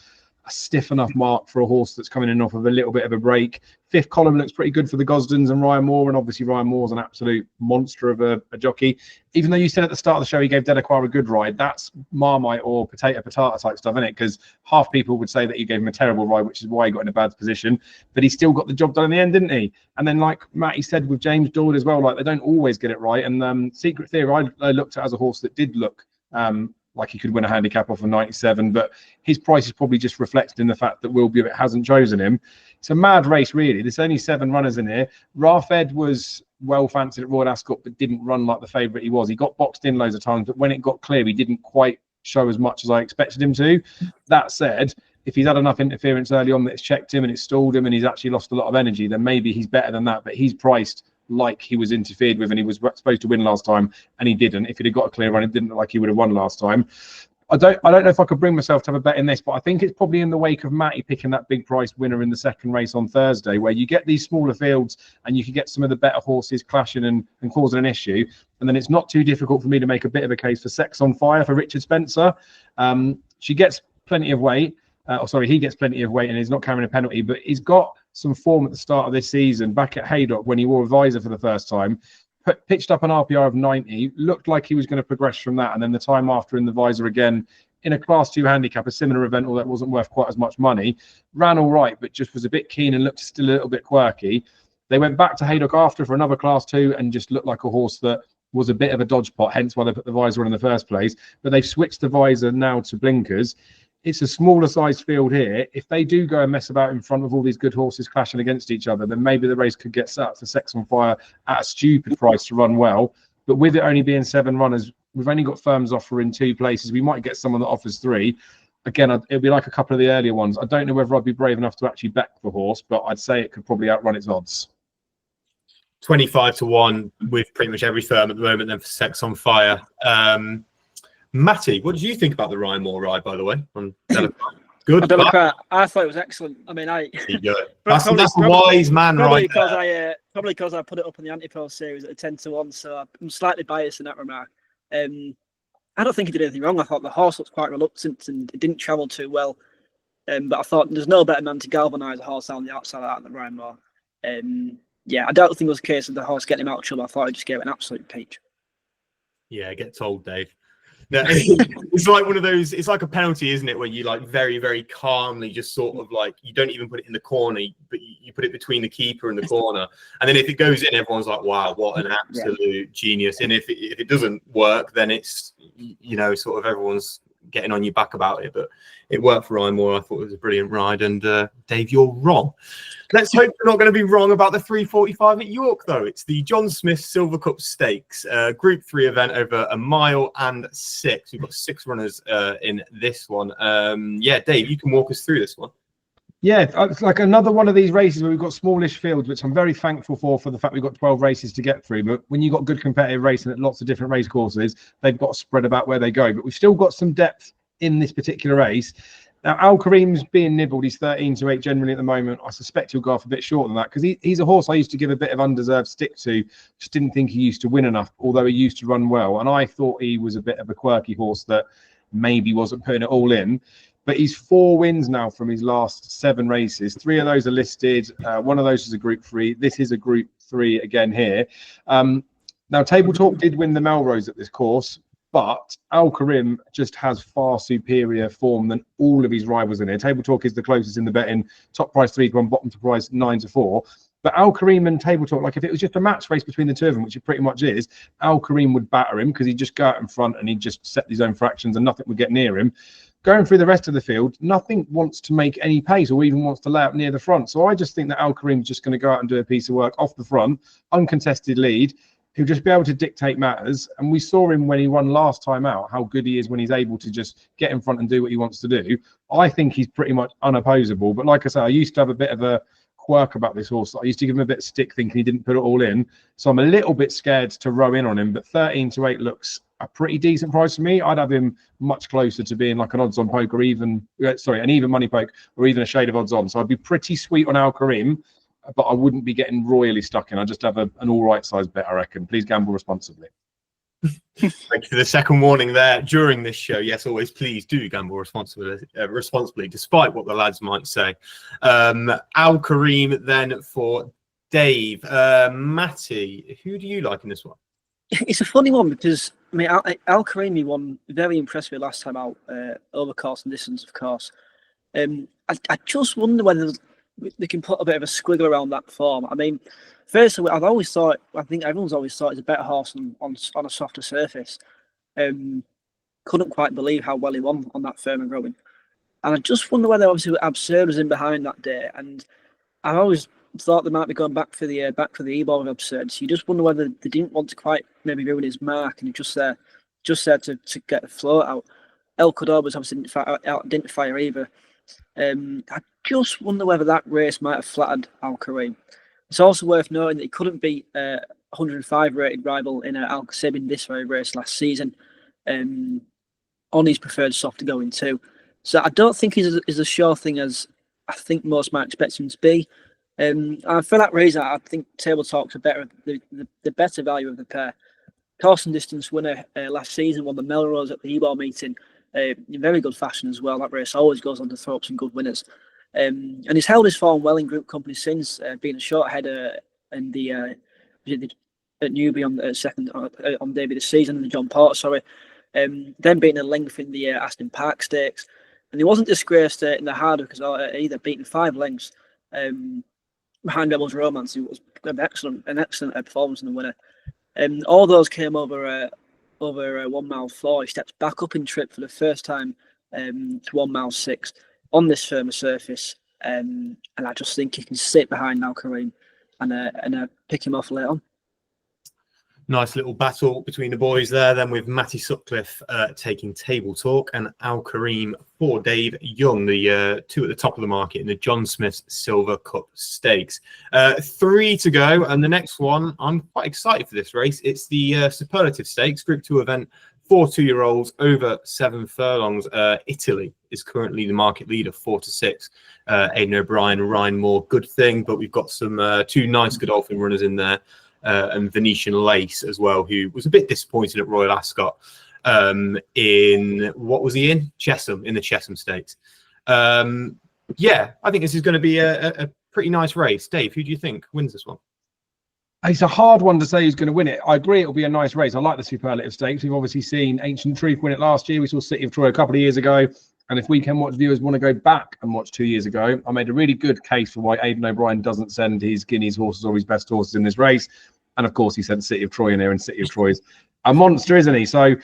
a stiff enough mark for a horse that's coming in off of a little bit of a break. 5th column looks pretty good for the Gosdens and Ryan Moore, and obviously Ryan Moore's an absolute monster of a jockey. Even though you said at the start of the show he gave Delacroix a good ride, that's Marmite or potato patata type stuff, isn't it? Because half people would say that he gave him a terrible ride, which is why he got in a bad position, but he still got the job done in the end, didn't he? And then like Matty said with James Doyle as well, like they don't always get it right. And Secret Theory I looked at as a horse that did look like he could win a handicap off of 97, but his price is probably just reflected in the fact that Will Buick hasn't chosen him. It's a mad race, really. There's only 7 runners in here. Rafed was well fancied at Royal Ascot, but didn't run like the favourite he was. He got boxed in loads of times, but when it got clear, he didn't quite show as much as I expected him to. That said, if he's had enough interference early on that it's checked him and it's stalled him and he's actually lost a lot of energy, then maybe he's better than that, but he's priced like he was interfered with and he was supposed to win last time and he didn't. If he'd have got a clear run, it didn't look like he would have won last time. I don't know if I could bring myself to have a bet in this, but I think it's probably in the wake of Matty picking that big price winner in the second race on Thursday, where you get these smaller fields and you can get some of the better horses clashing and causing an issue. And then it's not too difficult for me to make a bit of a case for Sex on Fire for Richard Spencer. She gets plenty of weight. He gets plenty of weight and he's not carrying a penalty, but he's got some form at the start of this season back at Haydock when he wore a visor for the first time. Pitched up an RPR of 90, looked like he was going to progress from that, and then the time after in the visor again in a Class 2 handicap, a similar event, although it wasn't worth quite as much money, ran all right, but just was a bit keen and looked still a little bit quirky. They went back to Haydock after for another Class 2 and just looked like a horse that was a bit of a dodge pot, hence why they put the visor on in the first place. But they've switched the visor now to blinkers. It's a smaller size field here. If they do go and mess about in front of all these good horses clashing against each other, then maybe the race could get set up for Sex on Fire at a stupid price to run well. But with it only being 7 runners, we've only got firms offering 2 places. We might get someone that offers 3. Again, it'll be like a couple of the earlier ones. I don't know whether I'd be brave enough to actually bet the horse, but I'd say it could probably outrun its odds. 25 to 1 with pretty much every firm at the moment then for Sex on Fire. Matty, what did you think about the Ryan Moore ride, by the way? Good. I thought it was excellent. I mean, that's a wise man, probably right? Probably because I put it up in the Anti-Pro series at a 10 to 1, so I'm slightly biased in that remark. I don't think he did anything wrong. I thought the horse was quite reluctant and it didn't travel too well. But I thought there's no better man to galvanise a horse on the outside of that than Ryan Moore. I don't think it was a case of the horse getting him out of trouble. I thought he just gave it an absolute peach. Yeah, get told, Dave. No, it's like one of those, it's like a penalty, isn't it, where you like very, very calmly just sort of like, you don't even put it in the corner, but you put it between the keeper and the corner, and then if it goes in, everyone's like, wow, what an absolute genius. And if it doesn't work, then it's, sort of everyone's getting on your back about it. But it worked for Ryan Moore. I thought it was a brilliant ride. And Dave, you're wrong. Let's hope you're not going to be wrong about the 3:45 at York, though. It's the John Smith Silver Cup Stakes, Group 3 event over 1.6 miles. We've got 6 runners in this one. Dave, you can walk us through this one. Yeah, it's like another one of these races where we've got smallish fields, which I'm very thankful for the fact we've got 12 races to get through. But when you've got good competitive racing at lots of different race courses, they've got to spread about where they go. But we've still got some depth in this particular race. Now, Al Kareem's being nibbled. He's 13 to 8 generally at the moment. I suspect he'll go off a bit short than that because he's a horse I used to give a bit of undeserved stick to. Just didn't think he used to win enough, although he used to run well. And I thought he was a bit of a quirky horse that maybe wasn't putting it all in. But he's 4 wins now from his last 7 races. 3 of those are listed. One of those is a Group 3. This is a Group 3 again here. Now, Table Talk did win the Melrose at this course, but Al Kareem just has far superior form than all of his rivals in here. Table Talk is the closest in the betting. Top price 3 to 1, bottom to price 9 to 4. But Al Kareem and Table Talk, like if it was just a match race between the two of them, which it pretty much is, Al Kareem would batter him because he'd just go out in front and he'd just set his own fractions and nothing would get near him. Going through the rest of the field, nothing wants to make any pace or even wants to lay out near the front. So I just think that Al Kareem is just going to go out and do a piece of work off the front, uncontested lead. He'll just be able to dictate matters. And we saw him when he won last time out, how good he is when he's able to just get in front and do what he wants to do. I think he's pretty much unopposable. But like I say, I used to have a bit of a quirk about this horse. I used to give him a bit of stick thinking he didn't put it all in. So I'm a little bit scared to row in on him. But 13 to 8 looks a pretty decent price for me. I'd have him much closer to being like an odds-on poke or even, an even money poke or even a shade of odds-on. So I'd be pretty sweet on Al Kareem, but I wouldn't be getting royally stuck in. I'd just have an all right size bet, I reckon. Please gamble responsibly. Thank you for the second warning there during this show. Yes, always please do gamble responsibly, despite what the lads might say. Al Kareem then for Dave. Matty, who do you like in this one? It's a funny one because I mean Al Kareem won very impressively last time out, over course and distance, of course. I just wonder whether they can put a bit of a squiggle around that form. I mean, firstly, I think everyone's always thought he's a better horse on a softer surface. Couldn't quite believe how well he won on that firm and growing. And I just wonder whether obviously Absurd was in behind that day, and I always thought they might be going back for the e-ball of Absurd. So you just wonder whether they didn't want to quite maybe ruin his mark, and he just there to get the float out. El Cordor was obviously didn't fire either. I just wonder whether that race might have flattered Al Kareem. It's also worth noting that he couldn't beat 105 rated rival in Al Sabin this very race last season. on his preferred soft to go into. So I don't think he's as sure thing as I think most might expect him to be. And for that reason, I think Table Talk's the better value of the pair. Course and distance winner last season, won the Melrose at the Ebor meeting in very good fashion as well. That race always goes on to throw up some good winners. And he's held his form well in group company since, being a short header in at Newby on the second on debut this season, the John Porter, sorry. Then beating a length in the Aston Park Stakes. And he wasn't disgraced in the harder because either beaten 5 lengths behind Rebel's Romance, who was an excellent performance in the winner. All those came over 1 mile 4. He steps back up in trip for the first time to 1 mile 6 on this firmer surface. And I just think he can sit behind now Kareem and pick him off later on. Nice little battle between the boys there, then with Matty Sutcliffe taking Table Talk and Al Kareem for Dave Young, the two at the top of the market in the John Smith's Silver Cup Stakes. 3 to go, and the next one, I'm quite excited for this race. It's the Superlative Stakes, Group 2 event for 2-year-olds over 7 furlongs. Italy is currently the market leader, 4 to 6. Aidan O'Brien, Ryan Moore, good thing, but we've got some 2 nice Godolphin runners in there. And Venetian Lace as well, who was a bit disappointed at Royal Ascot in what was he in? Chesham, in the Chesham Stakes. Yeah, I think this is going to be a pretty nice race. Dave, who do you think wins this one? It's a hard one to say who's going to win it. I agree it'll be a nice race. I like the Superlative Stakes. We've obviously seen Ancient Truth win it last year. We saw City of Troy a couple of years ago. And if Weekend Watch viewers want to go back and watch 2 years ago, I made a really good case for why Aidan O'Brien doesn't send his Guineas horses or his best horses in this race. And of course, he sent City of Troy in there, and City of Troy's a monster, isn't he? So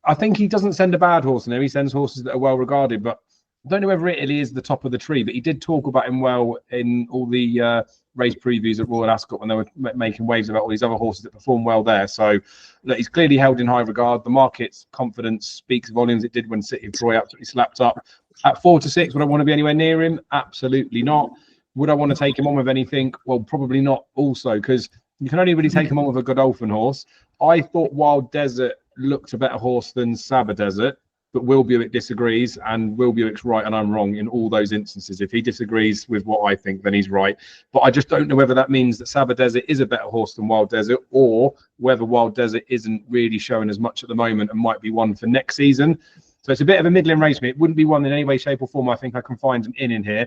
I think he doesn't send a bad horse in there. He sends horses that are well regarded, but I don't know whether Italy is the top of the tree, but he did talk about him well in all the race previews at Royal Ascot when they were making waves about all these other horses that perform well there. So look, he's clearly held in high regard. The market's confidence speaks volumes. It did when City of Troy absolutely slapped up. At 4 to 6, would I want to be anywhere near him? Absolutely not. Would I want to take him on with anything? Well, probably not also, because you can only really take him on with a Godolphin horse. I thought Wild Desert looked a better horse than Sabre Desert, but Will Buick disagrees, and Will Buick's right and I'm wrong in all those instances. If he disagrees with what I think, then he's right. But I just don't know whether that means that Sabre Desert is a better horse than Wild Desert, or whether Wild Desert isn't really showing as much at the moment and might be one for next season. So it's a bit of a middling race for me. It wouldn't be one in any way, shape or form I think I can find an in here.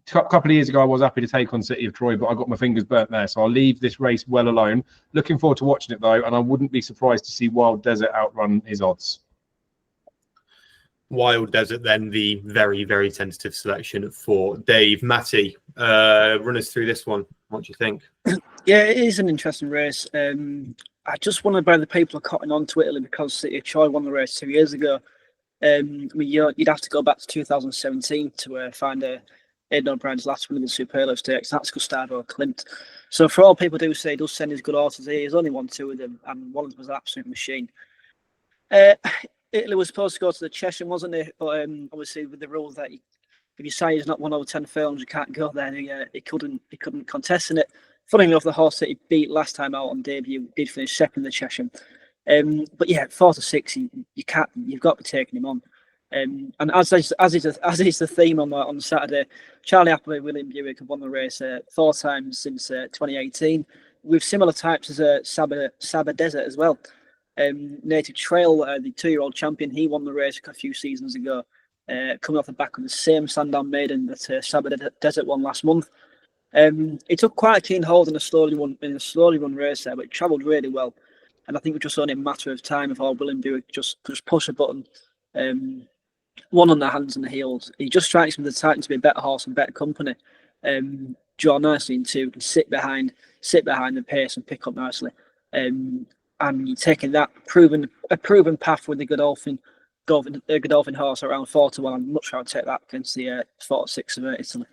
A couple of years ago, I was happy to take on City of Troy, but I got my fingers burnt there. So I'll leave this race well alone. Looking forward to watching it, though, and I wouldn't be surprised to see Wild Desert outrun his odds. Wild Desert, then, the very, very tentative selection for Dave. Matty, run us through this one. What do you think? Yeah, it is an interesting race. I just wonder whether the people are cotton on to Italy because City of Troy won the race 2 years ago. I mean, you'd have to go back to 2017 to find Aidan O'Brien's last win in the Superlative Stakes. That's Gustavo Klimt. So for all people do say he does send his good horses here, he's only won 2 of them, and one of them was an absolute machine. Italy was supposed to go to the Chesham, wasn't it? But obviously with the rules that if you say he's not 1 over 10 furlongs, you can't go there. He couldn't contest in it. Funny enough, the horse that he beat last time out on debut did finish second in the Chesham. But yeah, 4 to 6, you've got to be taking him on. And as is the theme on Saturday, Charlie Appleby, William Buick have won the race 4 times since 2018, with similar types as Sabre Desert as well. Native Trail, the 2-year-old champion, he won the race a few seasons ago, coming off the back of the same Sandown maiden that Sabre Desert won last month. It took quite a keen hold in a slowly run race there, but it travelled really well. And I think it was just only a matter of time before William Buick just push a button. One on the hands and the heels. He just strikes me the Titan to be a better horse and better company. Draw nicely in 2, can sit behind the pace and pick up nicely. And you're taking that proven path with the Godolphin horse around 4 to 1. I'm much rather take that against the 4 to 6 of Italy.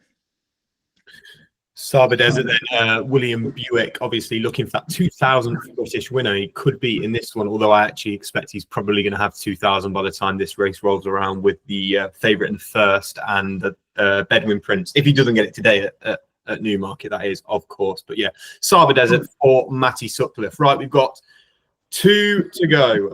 Sabre Desert, then William Buick, obviously looking for that 2,000th British winner. He could be in this one, although I actually expect he's probably going to have 2,000 by the time this race rolls around, with the favourite in first and the Bedouin Prince. If he doesn't get it today at Newmarket, that is, of course. But yeah, Sabre Desert for Matty Sutcliffe. Right, we've got 2 to go.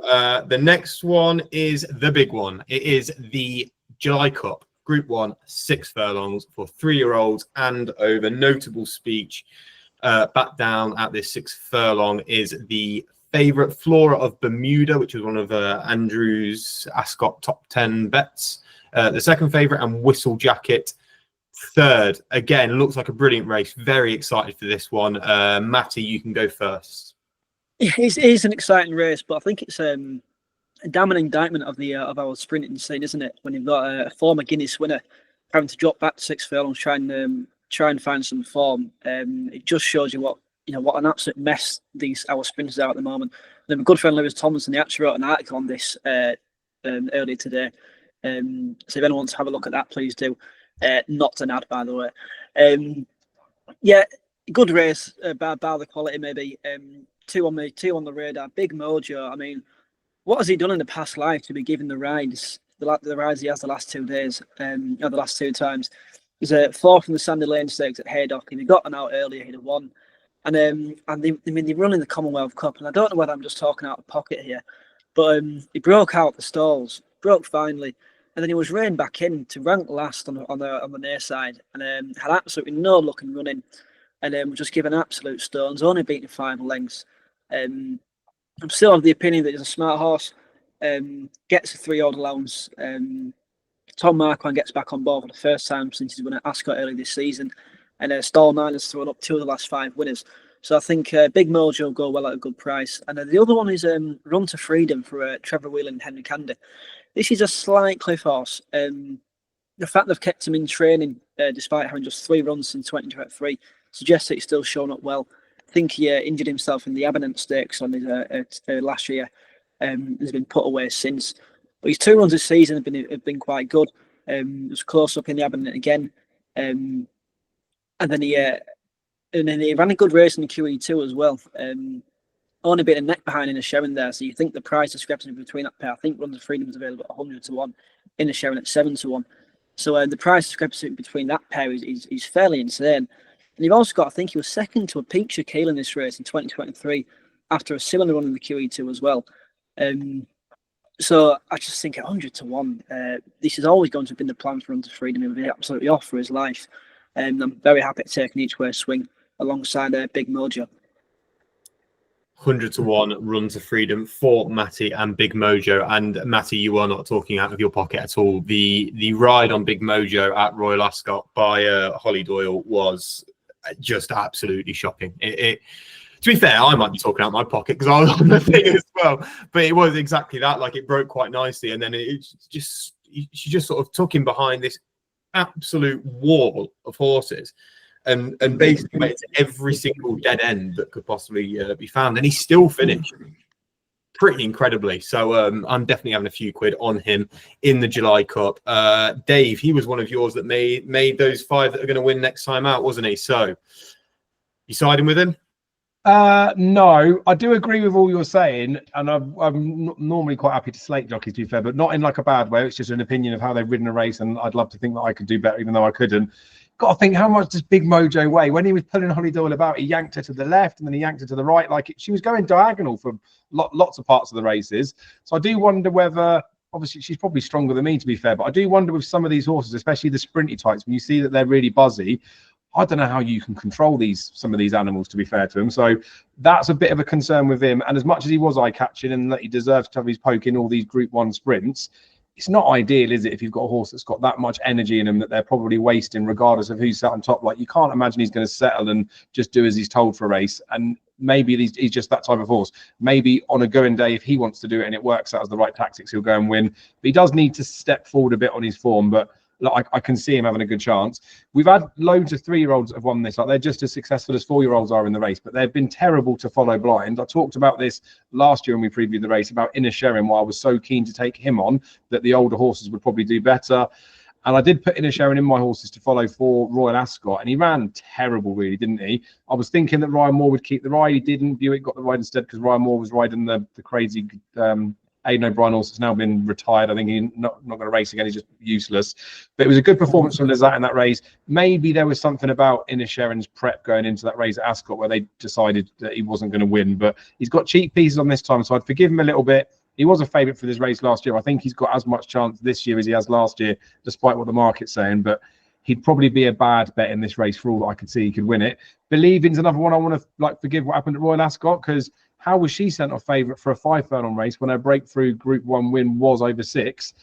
The next one is the big one. It is the July Cup, Group 1, 6 furlongs for 3-year-olds and over. Notable speech back down at this 6th furlong is the favourite Flora of Bermuda, which was one of Andrew's Ascot top 10 bets. The second favourite, and Whistle Jacket third. Again, looks like a brilliant race. Very excited for this one. Matty, you can go first. It is an exciting race, but I think it's a damning indictment of the of our sprinting scene, isn't it? When you've got a former Guinness winner having to drop back to 6 furlongs, try and find some form. It just shows you what an absolute mess our sprinters are at the moment. And my good friend Lewis Thompson, he actually wrote an article on this earlier today. So if anyone wants to have a look at that, please do. Not an ad, by the way. Yeah, good race by the quality, maybe. Two on the radar. Big Mojo. I mean, what has he done in the past life to be given the rides? The rides he has the last 2 days, the last 2 times. He's a 4th in the Sandy Lane Stakes at Haydock. If he got an out earlier, he'd have won. And they run in the Commonwealth Cup, and I don't know whether I'm just talking out of pocket here, but he broke out the stalls, broke finally, and then he was reined back in to rank last on the near side, and had absolutely no luck in running, and was just given absolute stones, only beaten 5 lengths. I'm still of the opinion that he's a smart horse. Gets a 3-year-old allowance. Tom Marquand gets back on board for the first time since he's won at Ascot early this season, and Stall 9 has thrown up 2 of the last 5 winners. So I think Big Mojo will go well at a good price. And the other one is Run to Freedom for Trevor Whelan and Henry Candy. This is a slight cliff horse. The fact they've kept him in training despite having just 3 runs since 2023 suggests that he's still shown up well. I think he injured himself in the Aberdeen Stakes on his last year. Has been put away since. But his 2 runs this season have been quite good. It was close up in the Aberdeen again. And then he ran a good race in the QE2 as well. Only a bit of neck behind in a Sherrin there, so you think the price discrepancy between that pair. I think Run to Freedom is available at 100 to 1, in a Sherrin at 7 to 1. So the price discrepancy between that pair is fairly insane. And you've also got, I think he was second to a Pink Shaquille in this race in 2023 after a similar run in the QE2 as well. So I just think at 100 to 1, this is always going to have been the plan for Run to Freedom. He'll be absolutely off for his life. I'm very happy to take an each way swing alongside Big Mojo. 100 to 1 Run to Freedom for Matty and Big Mojo. And Matty, you are not talking out of your pocket at all. The ride on Big Mojo at Royal Ascot by Holly Doyle was just absolutely shocking. To be fair, I might be talking out my pocket because I was on the thing as well. But it was exactly that. Like, it broke quite nicely, and then she just sort of took him behind this absolute wall of horses, and basically went to every single dead end that could possibly be found, and he still finished pretty incredibly. So I'm definitely having a few quid on him in the July Cup. Dave, he was one of yours that made those 5 that are going to win next time out, wasn't he? So you siding with him? No, I do agree with all you're saying, and I'm normally quite happy to slate jockeys, to be fair, but not in like a bad way. It's just an opinion of how they've ridden a race, and I'd love to think that I could do better, even though I couldn't. Got to think, how much does Big Mojo weigh? When he was pulling Holly Doyle about, he yanked her to the left, and then he yanked her to the right. She was going diagonal for lots of parts of the races. So I do wonder whether, obviously, she's probably stronger than me, to be fair, but I do wonder with some of these horses, especially the sprinty types, when you see that they're really buzzy, I don't know how you can control some of these animals, to be fair to him. So that's a bit of a concern with him. And as much as he was eye-catching and that he deserves to have his poke in all these Group 1 sprints, it's not ideal, is it, if you've got a horse that's got that much energy in him that they're probably wasting regardless of who's sat on top. Like, you can't imagine he's going to settle and just do as he's told for a race. And maybe he's just that type of horse. Maybe on a going day, if he wants to do it and it works out as the right tactics, he'll go and win. But he does need to step forward a bit on his form. But like, I can see him having a good chance. We've had loads of 3-year-olds that have won this. Like, they're just as successful as 4-year-olds are in the race, but they've been terrible to follow blind. I talked about this last year when we previewed the race about Inner Sherrin, why I was so keen to take him on, that the older horses would probably do better. And I did put Inner Sherrin in my horses to follow for Royal Ascot, and he ran terrible, really, didn't he? I was thinking that Ryan Moore would keep the ride. He didn't. Buick got the ride instead because Ryan Moore was riding the crazy Aidan O'Brien also has now been retired. I think he's not going to race again. He's just useless. But it was a good performance from Lazat in that race. Maybe there was something about Inisheran's prep going into that race at Ascot where they decided that he wasn't going to win. But he's got cheap pieces on this time, so I'd forgive him a little bit. He was a favourite for this race last year. I think he's got as much chance this year as he has last year, despite what the market's saying. But he'd probably be a bad bet in this race for all that I could see. He could win it. Believing's another one I want to forgive what happened at Royal Ascot, because how was she sent off favourite for a 5 furlong race when her breakthrough Group 1 win was over 6?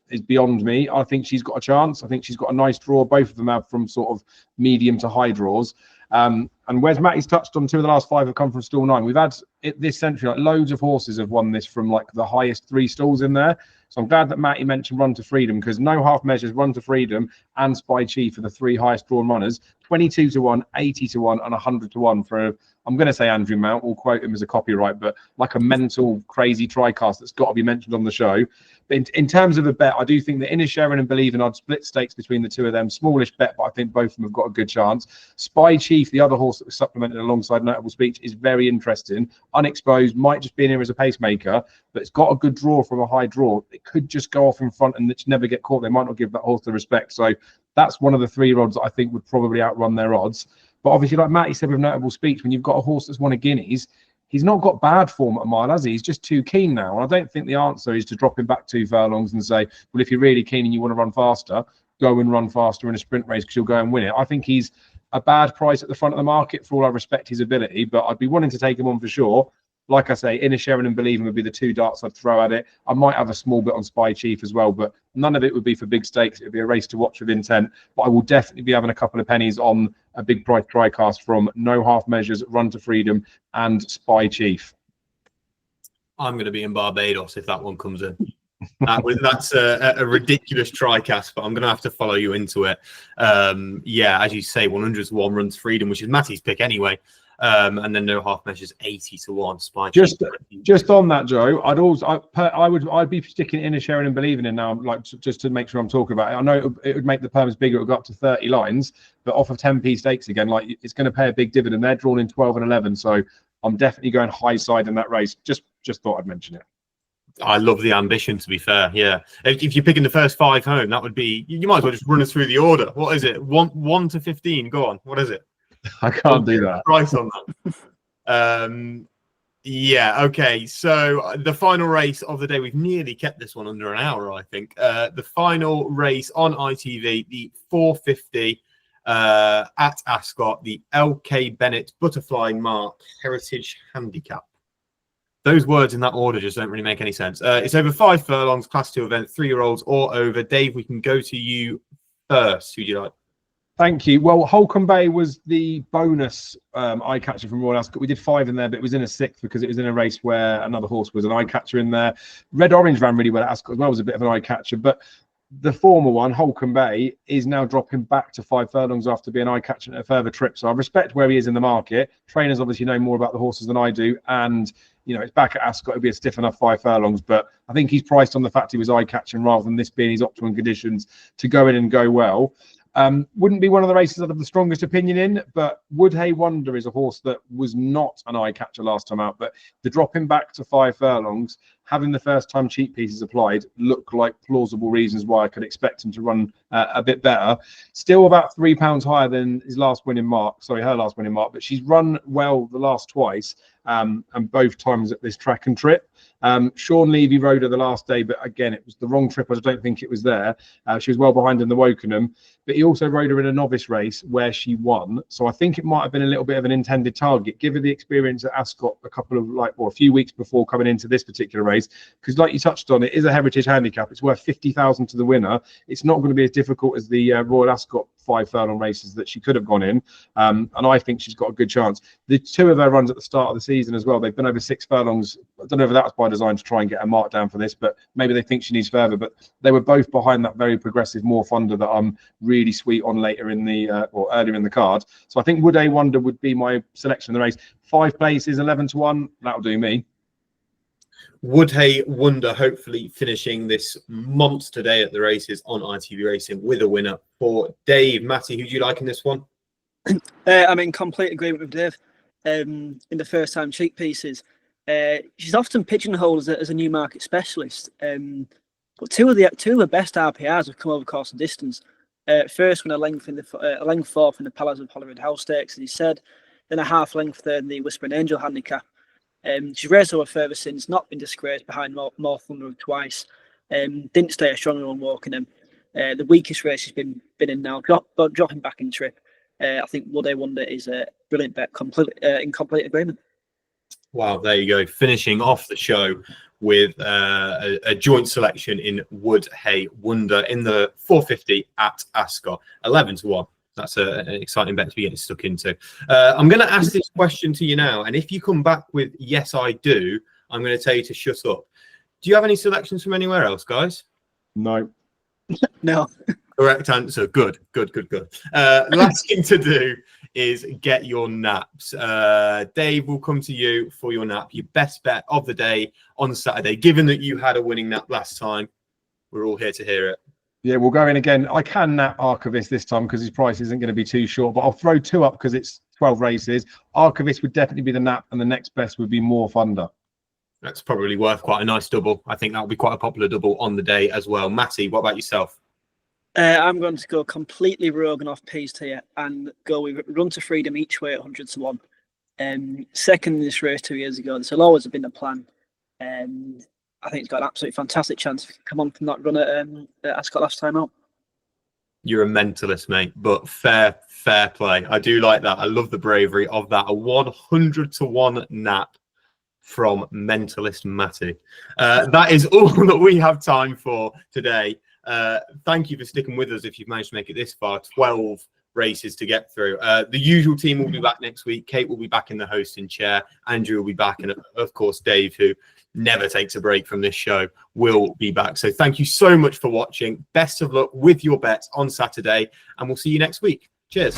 Is beyond me. I think she's got a chance. I think she's got a nice draw. Both of them have from sort of medium to high draws. And whereas Matty's touched on, 2 of the last 5 have come from stall 9. We've had this century, loads of horses have won this from the highest 3 stalls in there. So I'm glad that Matty mentioned Run to Freedom, because no half measures, Run to Freedom and Spy Chief are the 3 highest drawn runners. 22 to 1, 80 to 1 and 100 to 1 for, I'm going to say Andrew Mount, we'll quote him as a copyright, but like a mental crazy tricast that's got to be mentioned on the show. But in terms of a bet, I do think that Inisheran and Believin', I'd split stakes between the 2 of them. Smallish bet, but I think both of them have got a good chance. Spy Chief, the other horse that was supplemented alongside Notable Speech, is very interesting. Unexposed, might just be in here as a pacemaker, but it's got a good draw from a high draw. It could just go off in front and it's never get caught. They might not give that horse the respect. So that's one of the 3 odds that I think would probably outrun their odds. But obviously, like Matty said with Notable Speech, when you've got a horse that's won a Guineas, he's not got bad form at a mile, has he? He's just too keen now. And I don't think the answer is to drop him back 2 furlongs and say, well, if you're really keen and you want to run faster, go and run faster in a sprint race because you'll go and win it. I think he's a bad price at the front of the market for all I respect his ability, but I'd be wanting to take him on for sure. Like I say, Inisheran and Believin' would be the 2 darts I'd throw at it. I might have a small bit on Spy Chief as well, but none of it would be for big stakes. It would be a race to watch with intent. But I will definitely be having a couple of pennies on a big price tricast from No Half Measures, Run to Freedom and Spy Chief. I'm going to be in Barbados if that one comes in. That's a ridiculous tricast, but I'm going to have to follow you into it. Yeah, as you say, 100 to 1 runs Freedom, which is Matty's pick anyway. And then No Half Measures 80 to 1. Spy just on that, Joe, I'd be sticking Inisheran and Believin' in now, just to make sure I'm talking about it. I know it would make the perms bigger. It would go up to 30 lines, but off of 10p stakes again, it's going to pay a big dividend. They're drawn in 12 and 11, so I'm definitely going high side in that race. Just thought I'd mention it. I love the ambition, to be fair. Yeah, if you're picking the first 5 home, that would be. You might as well just run us through the order. What is it? 1 to 15. Go on. What is it? I can't do that. Price on that. Yeah, okay. So the final race of the day, we've nearly kept this one under an hour, I think. The final race on ITV, the 450 at Ascot, the LK Bennett Butterfly Mark Heritage Handicap. Those words in that order just don't really make any sense. It's over 5 furlongs, class 2 event, 3-year-olds or over. Dave, we can go to you first. Who do you like? Thank you. Well, Holcombe Bay was the bonus eye catcher from Royal Ascot. We did 5 in there, but it was in a 6th because it was in a race where another horse was an eye catcher in there. Red Orange ran really well at Ascot as well, was a bit of an eye catcher, but the former one, Holcombe Bay, is now dropping back to 5 furlongs after being eye catching at a further trip. So I respect where he is in the market. Trainers obviously know more about the horses than I do, and it's back at Ascot. It'll be a stiff enough 5 furlongs, but I think he's priced on the fact he was eye catching rather than this being his optimum conditions to go in and go well. Wouldn't be one of the races I'd have the strongest opinion in, but Would Hay Wonder is a horse that was not an eye catcher last time out, but the dropping back to 5 furlongs, having the first time cheap pieces applied, look like plausible reasons why I could expect him to run a bit better. Still about £3 higher than his last winning mark, her last winning mark, but she's run well the last twice, and both times at this track and trip. Sean Levy rode her the last day, but again, it was the wrong trip. I don't think it was there. She was well behind in the Wokenham, but he also rode her in a novice race where she won. So I think it might have been a little bit of an intended target. Give her the experience at Ascot a few weeks before coming into this particular race, because like you touched on, it is a heritage handicap. It's worth 50,000 to the winner. It's not going to be as difficult as the Royal Ascot 5 furlong races that she could have gone in, and I think she's got a good chance. The 2 of her runs at the start of the season as well, they've been over 6 furlongs. I don't know if that was by design to try and get a mark down for this, but maybe they think she needs further, but they were both behind that very progressive More Thunder that I'm really sweet on later in the or earlier in the card. So I think Would Hay Wonder would be my selection in the race. 5 places, 11 to 1, that'll do me. Would Hay Wonder hopefully finishing this monster day at the races on ITV Racing with a winner for Dave. Matty, who do you like in this one? I'm in complete agreement with Dave. In the first time cheap pieces, she's often pigeonholed as a Newmarket specialist. But two of the best RPRs have come over course and distance. First, when a length fourth in the Palace of Holyrood House Stakes, as he said, then a half length third in the Whispering Angel handicap. She's raced over further since, not been disgraced behind Maw Lam twice. Didn't stay a strong run walking him. The weakest race she's been in now, dropping back in trip. I think Would I Wonder is a brilliant bet, in complete agreement. Wow, there you go. Finishing off the show with a joint selection in Would Hay Wonder in the 450 at Ascot, 11-1. That's an exciting bet to be getting stuck into. I'm going to ask this question to you now, and if you come back with yes, I do, I'm going to tell you to shut up. Do you have any selections from anywhere else, guys? No. No. Correct answer. Good. Last thing to do is get your naps. Dave, will come to you for your nap. Your best bet of the day on Saturday, given that you had a winning nap last time. We're all here to hear it. Yeah, we'll go in again. I can nap Archivist this time because his price isn't going to be too short, but I'll throw 2 up because it's 12 races. Archivist would definitely be the nap, and the next best would be More Thunder. That's probably worth quite a nice double. I think that will be quite a popular double on the day as well. Matty, what about yourself? I'm going to go completely rogue and off piste here and go with Run to Freedom each way at 100-1. Second in this race 2 years ago. This will always have been the plan. I think it's got an absolutely fantastic chance to come on from that run at Ascot last time out. You're a mentalist, mate, but fair play. I do like that. I love the bravery of that. A 100-1 nap from mentalist Matty. That is all that we have time for today. Thank you for sticking with us if you've managed to make it this far. 12 races to get through. The usual team will be back next week. Kate will be back in the hosting chair. Andrew will be back. And of course, Dave, who never takes a break from this show, will be back. So thank you so much for watching. Best of luck with your bets on Saturday, and we'll see you next week. Cheers.